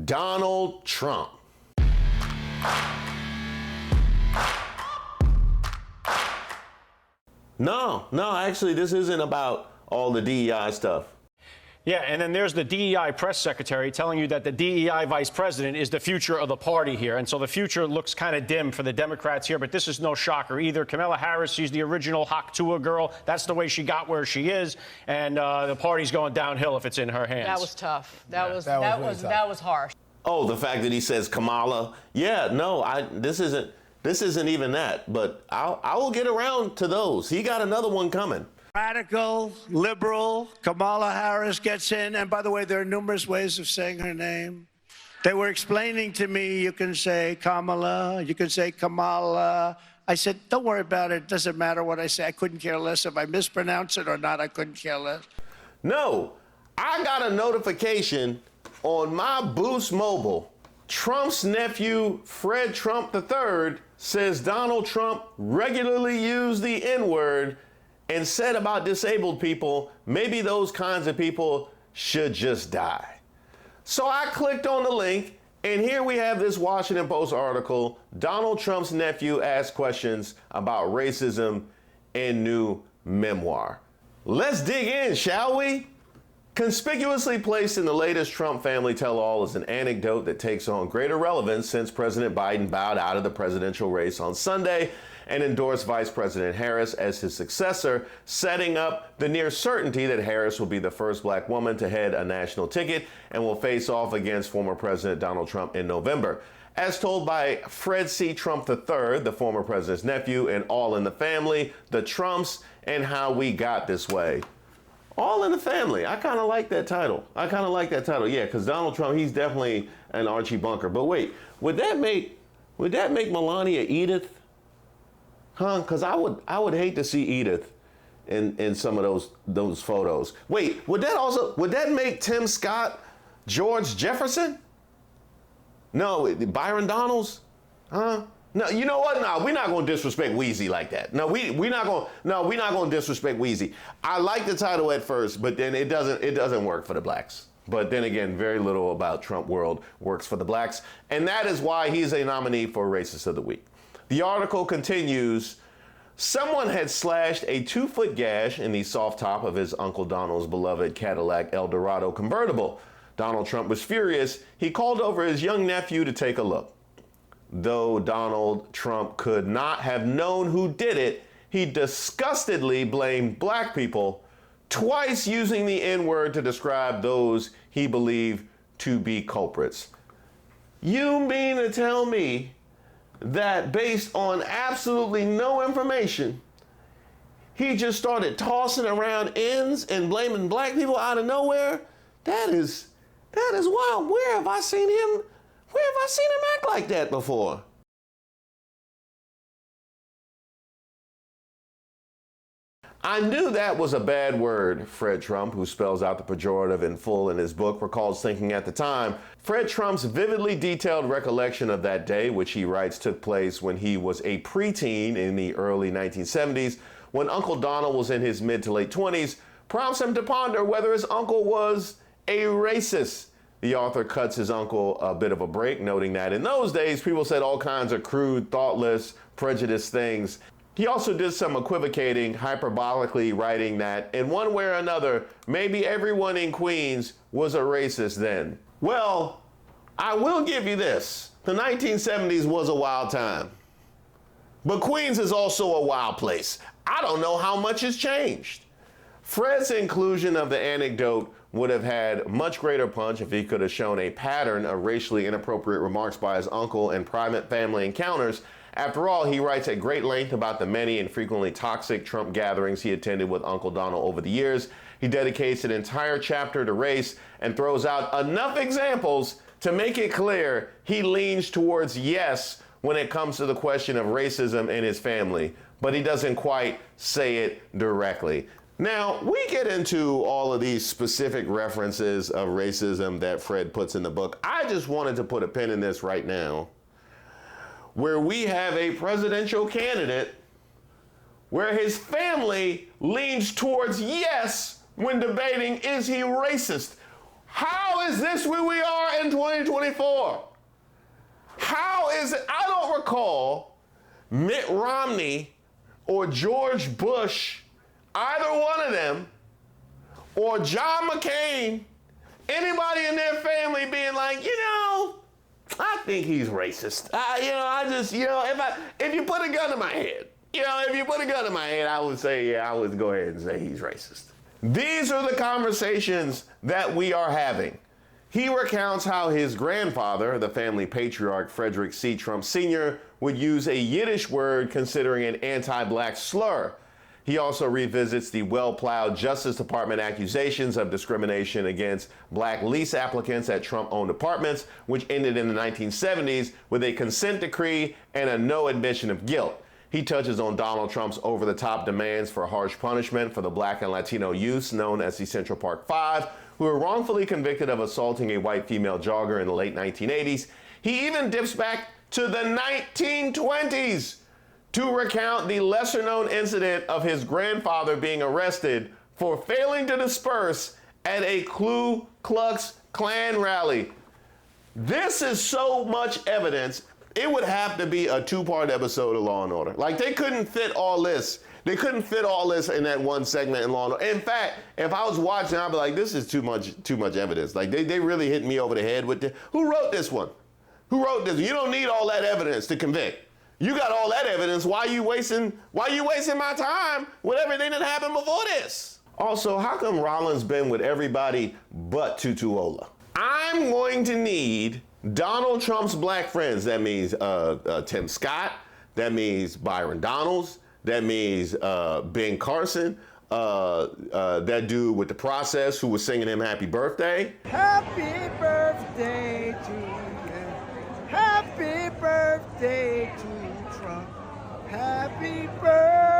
Donald Trump. No, actually, this isn't about all the DEI stuff. Yeah, and then there's the DEI press secretary telling you that the DEI vice president is the future of the party here. And so the future looks kind of dim for the Democrats here, but this is no shocker either. Kamala Harris, she's the original Haktua girl. That's the way she got where she is. And the party's going downhill if it's in her hands. That was tough. That was harsh. Oh, the fact that he says Kamala. Yeah, no, this isn't even that, but I will get around to those. He got another one coming. Radical, liberal, Kamala Harris gets in. And by the way, there are numerous ways of saying her name. They were explaining to me, you can say Kamala, you can say Kamala. I said, don't worry about it. It doesn't matter what I say. I couldn't care less. If I mispronounce it or not, I couldn't care less. No, I got a notification on my Boost Mobile. Trump's nephew, Fred Trump III, says Donald Trump regularly used the N-word and said about disabled people, maybe those kinds of people should just die. So I clicked on the link, and here we have this Washington Post article. Donald Trump's nephew asked questions about racism in new memoir. Let's dig in, shall we? Conspicuously placed in the latest Trump family tell-all is an anecdote that takes on greater relevance since President Biden bowed out of the presidential race on Sunday and endorsed Vice President Harris as his successor, setting up the near certainty that Harris will be the first Black woman to head a national ticket and will face off against former President Donald Trump in November. As told by Fred C. Trump III, the former president's nephew, in All in the Family, The Trumps and How We Got This Way. All in the Family. I kind of like that title. Yeah, because Donald Trump, he's definitely an Archie Bunker. But wait, would that make Melania Edith? Huh? Because I would hate to see Edith in some of those photos. Wait, would that make Tim Scott George Jefferson? No, Byron Donalds? Huh? No, you know what? No, we're not going to disrespect Weezy like that. No, we're not going to disrespect Weezy. I like the title at first, but then it doesn't work for the blacks. But then again, very little about Trump world works for the blacks, and that is why he's a nominee for Racist of the Week. The article continues. Someone had slashed a 2-foot gash in the soft top of his Uncle Donald's beloved Cadillac Eldorado convertible. Donald Trump was furious. He called over his young nephew to take a look. Though Donald Trump could not have known who did it, he disgustedly blamed black people, twice using the N-word to describe those he believed to be culprits. You mean to tell me that based on absolutely no information, he just started tossing around ends and blaming black people out of nowhere? That is wild. Where have I seen him act like that before? I knew that was a bad word, Fred Trump, who spells out the pejorative in full in his book, recalls thinking at the time. Fred Trump's vividly detailed recollection of that day, which he writes took place when he was a preteen in the early 1970s, when Uncle Donald was in his mid to late 20s, prompts him to ponder whether his uncle was a racist. The author cuts his uncle a bit of a break, noting that in those days, people said all kinds of crude, thoughtless, prejudiced things. He also did some equivocating, hyperbolically writing that in one way or another, maybe everyone in Queens was a racist then. Well, I will give you this. The 1970s was a wild time. But Queens is also a wild place. I don't know how much has changed. Fred's inclusion of the anecdote would have had much greater punch if he could have shown a pattern of racially inappropriate remarks by his uncle and private family encounters. After all, he writes at great length about the many and frequently toxic Trump gatherings he attended with Uncle Donald over the years. He dedicates an entire chapter to race and throws out enough examples to make it clear he leans towards yes when it comes to the question of racism in his family, but he doesn't quite say it directly. Now, we get into all of these specific references of racism that Fred puts in the book. I just wanted to put a pin in this right now, where we have a presidential candidate where his family leans towards yes when debating, is he racist? How is this where we are in 2024? How is it? I don't recall Mitt Romney or George Bush, either one of them, or John McCain, anybody in their family being like, I think he's racist. If you put a gun in my head, I would say, I would go ahead and say he's racist. These are the conversations that we are having. He recounts how his grandfather, the family patriarch Frederick C. Trump Sr., would use a Yiddish word considering an anti-black slur. He also revisits the well-plowed Justice Department accusations of discrimination against black lease applicants at Trump-owned apartments, which ended in the 1970s with a consent decree and a no admission of guilt. He touches on Donald Trump's over-the-top demands for harsh punishment for the black and Latino youths known as the Central Park Five, who were wrongfully convicted of assaulting a white female jogger in the late 1980s. He even dips back to the 1920s to recount the lesser-known incident of his grandfather being arrested for failing to disperse at a Ku Klux Klan rally. This is so much evidence, it would have to be a 2-part episode of Law & Order. Like, they couldn't fit all this. They couldn't fit all this in that one segment in Law & Order. In fact, if I was watching, I'd be like, this is too much evidence. Like, they really hit me over the head with this. Who wrote this one? Who wrote this? You don't need all that evidence to convict. You got all that evidence. Why you wasting my time with everything that happened before this? Also, how come Rollins been with everybody but Tutuola? I'm going to need Donald Trump's black friends. That means Tim Scott. That means Byron Donalds. That means Ben Carson. that dude with the process who was singing him happy birthday. Happy birthday to you. Happy birthday to Trump. Happy birthday.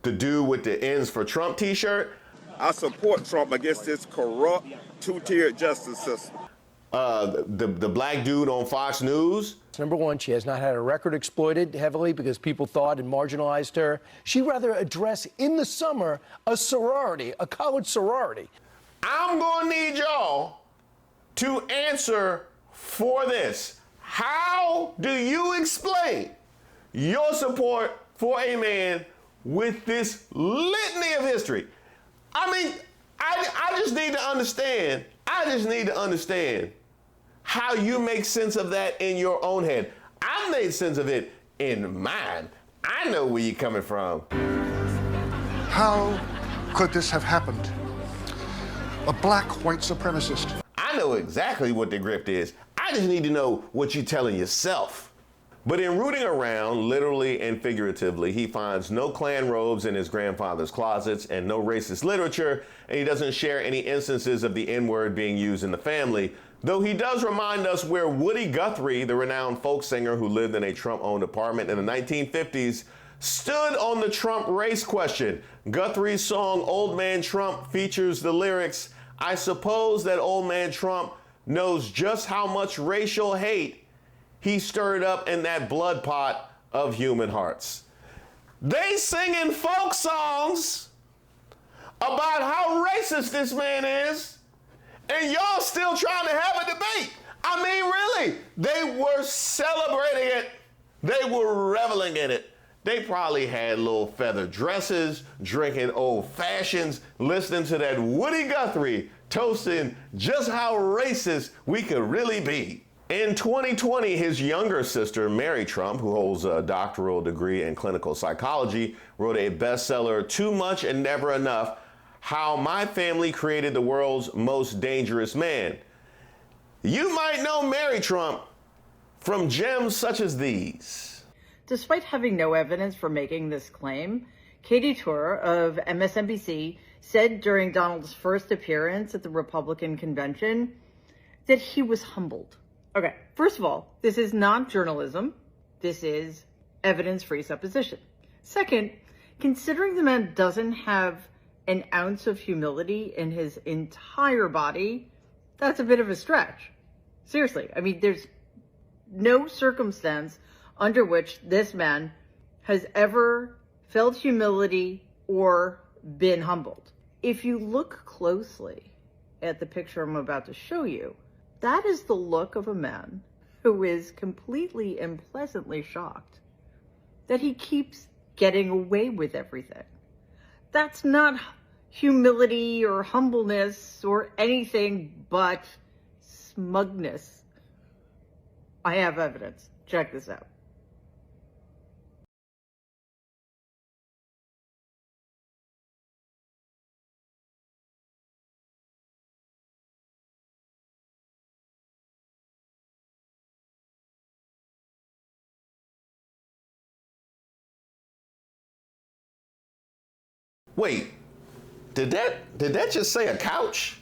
The dude with the ends for Trump t-shirt. I support Trump against this corrupt two-tiered justice system. The black dude on Fox News. Number one, she has not had her record exploited heavily because people thought and marginalized her. She'd rather address in the summer a sorority, a college sorority. I'm gonna need y'all to answer for this. How do you explain your support for a man with this litany of history? I mean, I just need to understand. I just need to understand how you make sense of that in your own head. I made sense of it in mine. I know where you're coming from. How could this have happened? A black white supremacist. I know exactly what the grift is. I just need to know what you're telling yourself. But in rooting around, literally and figuratively, he finds no Klan robes in his grandfather's closets and no racist literature, and he doesn't share any instances of the N-word being used in the family, though he does remind us where Woody Guthrie, the renowned folk singer who lived in a Trump-owned apartment in the 1950s, stood on the Trump race question. Guthrie's song Old Man Trump features the lyrics, "I suppose that old man Trump knows just how much racial hate he stirred up in that blood pot of human hearts." They singing folk songs about how racist this man is, and y'all still trying to have a debate. I mean, really, they were celebrating it. They were reveling in it. They probably had little feather dresses, drinking old fashions, listening to that Woody Guthrie toasting just how racist we could really be. In 2020, his younger sister, Mary Trump, who holds a doctoral degree in clinical psychology, wrote a bestseller, Too Much and Never Enough, How My Family Created the World's Most Dangerous Man. You might know Mary Trump from gems such as these. Despite having no evidence for making this claim, Katie Tur of MSNBC said during Donald's first appearance at the Republican convention that he was humbled. Okay, first of all, this is not journalism. This is evidence-free supposition. Second, considering the man doesn't have an ounce of humility in his entire body, that's a bit of a stretch. Seriously, I mean, there's no circumstance under which this man has ever felt humility or been humbled. If you look closely at the picture I'm about to show you, that is the look of a man who is completely and pleasantly shocked that he keeps getting away with everything. That's not humility or humbleness or anything but smugness. I have evidence. Check this out. Wait, did that just say a couch?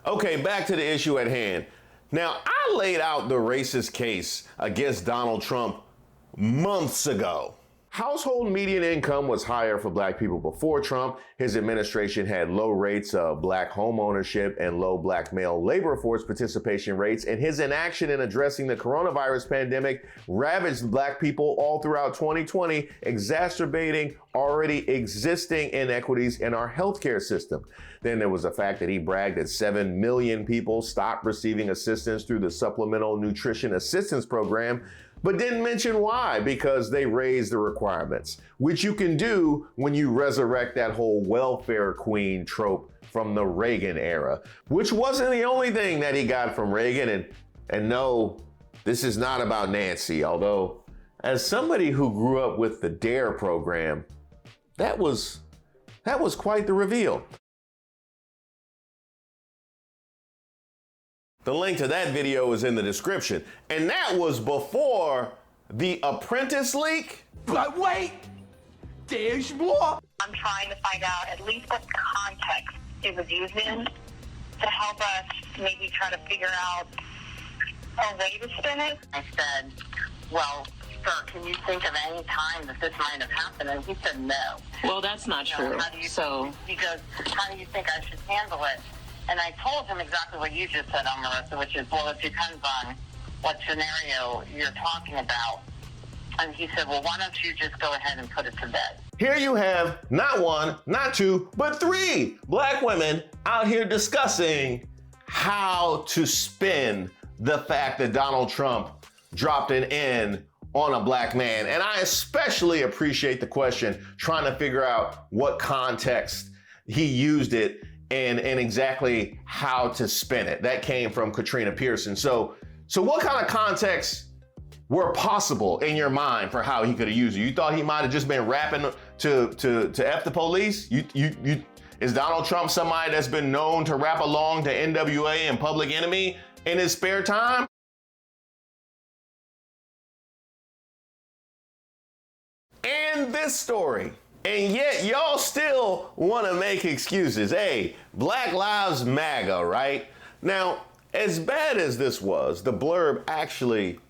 Okay, back to the issue at hand. Now, I laid out the racist case against Donald Trump months ago. Household median income was higher for black people before Trump. His administration had low rates of black home ownership and low black male labor force participation rates, and his inaction in addressing the coronavirus pandemic ravaged black people all throughout 2020, exacerbating already existing inequities in our healthcare system. Then there was the fact that he bragged that 7 million people stopped receiving assistance through the Supplemental Nutrition Assistance Program, but didn't mention why, because they raised the requirements, which you can do when you resurrect that whole welfare queen trope from the Reagan era, which wasn't the only thing that he got from Reagan. And no, this is not about Nancy, although as somebody who grew up with the DARE program, That was quite the reveal. The link to that video is in the description. And that was before the Apprentice leak. But wait, there's more. I'm trying to find out at least what context it was used in to help us maybe try to figure out a way to spin it. I said, well, sir, can you think of any time that this might have happened? And he said no. Well, that's not true. He goes, how do you think I should handle it? And I told him exactly what you just said, Marissa, which is, well, it depends on what scenario you're talking about. And he said, well, why don't you just go ahead and put it to bed? Here you have not one, not two, but three black women out here discussing how to spin the fact that Donald Trump dropped an N on a black man. And I especially appreciate the question, trying to figure out what context he used it and exactly how to spin it. That came from Katrina Pearson. So what kind of context were possible in your mind for how he could have used it? You thought he might have just been rapping to F the police? Is Donald Trump somebody that's been known to rap along to NWA and Public Enemy in his spare time? And this story. And yet y'all still want to make excuses. Hey, Black Lives MAGA, right? Now, as bad as this was, the blurb actually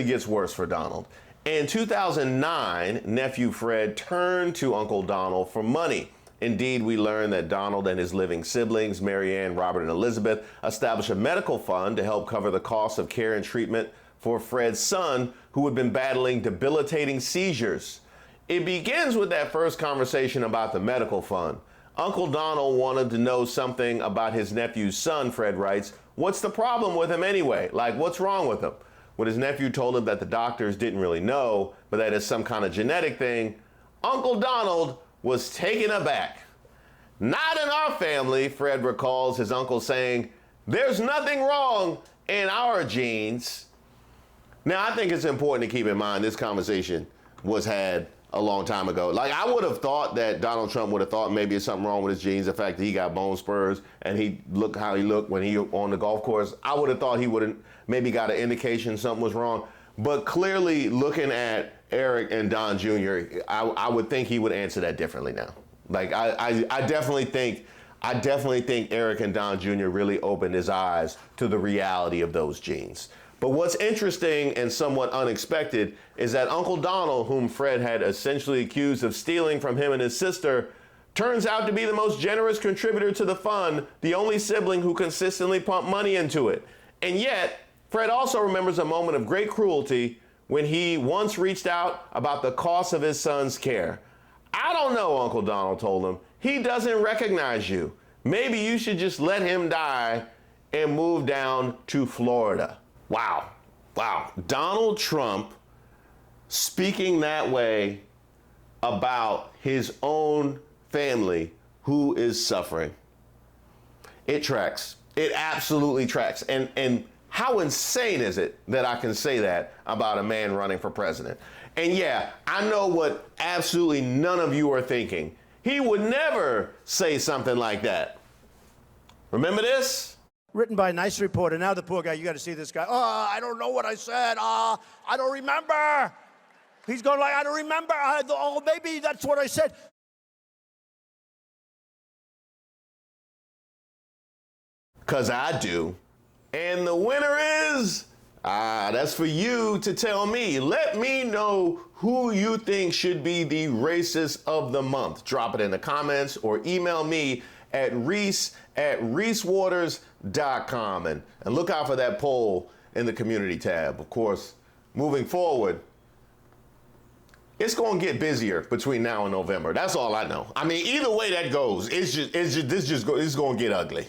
gets worse for Donald. In 2009, nephew Fred turned to Uncle Donald for money. Indeed, we learned that Donald and his living siblings, Marianne, Robert, and Elizabeth, established a medical fund to help cover the cost of care and treatment for Fred's son, who had been battling debilitating seizures. It begins with that first conversation about the medical fund. Uncle Donald wanted to know something about his nephew's son, Fred writes. What's the problem with him anyway? Like, what's wrong with him? When his nephew told him that the doctors didn't really know, but that it's some kind of genetic thing, Uncle Donald was taken aback. Not in our family, Fred recalls his uncle saying, there's nothing wrong in our genes. Now, I think it's important to keep in mind this conversation was had a long time ago. Like, I would have thought that Donald Trump would have thought maybe it's something wrong with his genes, the fact that he got bone spurs and he looked how he looked when he on the golf course. I would have thought he would have maybe got an indication something was wrong. But clearly, looking at Eric and Don Jr., I would think he would answer that differently now. Like, I definitely think Eric and Don Jr. really opened his eyes to the reality of those genes. But what's interesting and somewhat unexpected is that Uncle Donald, whom Fred had essentially accused of stealing from him and his sister, turns out to be the most generous contributor to the fund, the only sibling who consistently pumped money into it. And yet, Fred also remembers a moment of great cruelty when he once reached out about the cost of his son's care. I don't know, Uncle Donald told him. He doesn't recognize you. Maybe you should just let him die and move down to Florida. Wow. Donald Trump speaking that way about his own family who is suffering. It tracks. It absolutely tracks. And how insane is it that I can say that about a man running for president? And yeah, I know what absolutely none of you are thinking. He would never say something like that. Remember this? Written by a nice reporter. Now the poor guy, you got to see this guy. Oh, I don't know what I said. I don't remember. He's going like, I don't remember. Oh, maybe that's what I said. Because I do. And the winner is, that's for you to tell me. Let me know who you think should be the racist of the month. Drop it in the comments or email me at reese@reesewaters.com. And look out for that poll in the community tab. Of course, moving forward, it's going to get busier between now and November. That's all I know. I mean, either way that goes, it's going to get ugly.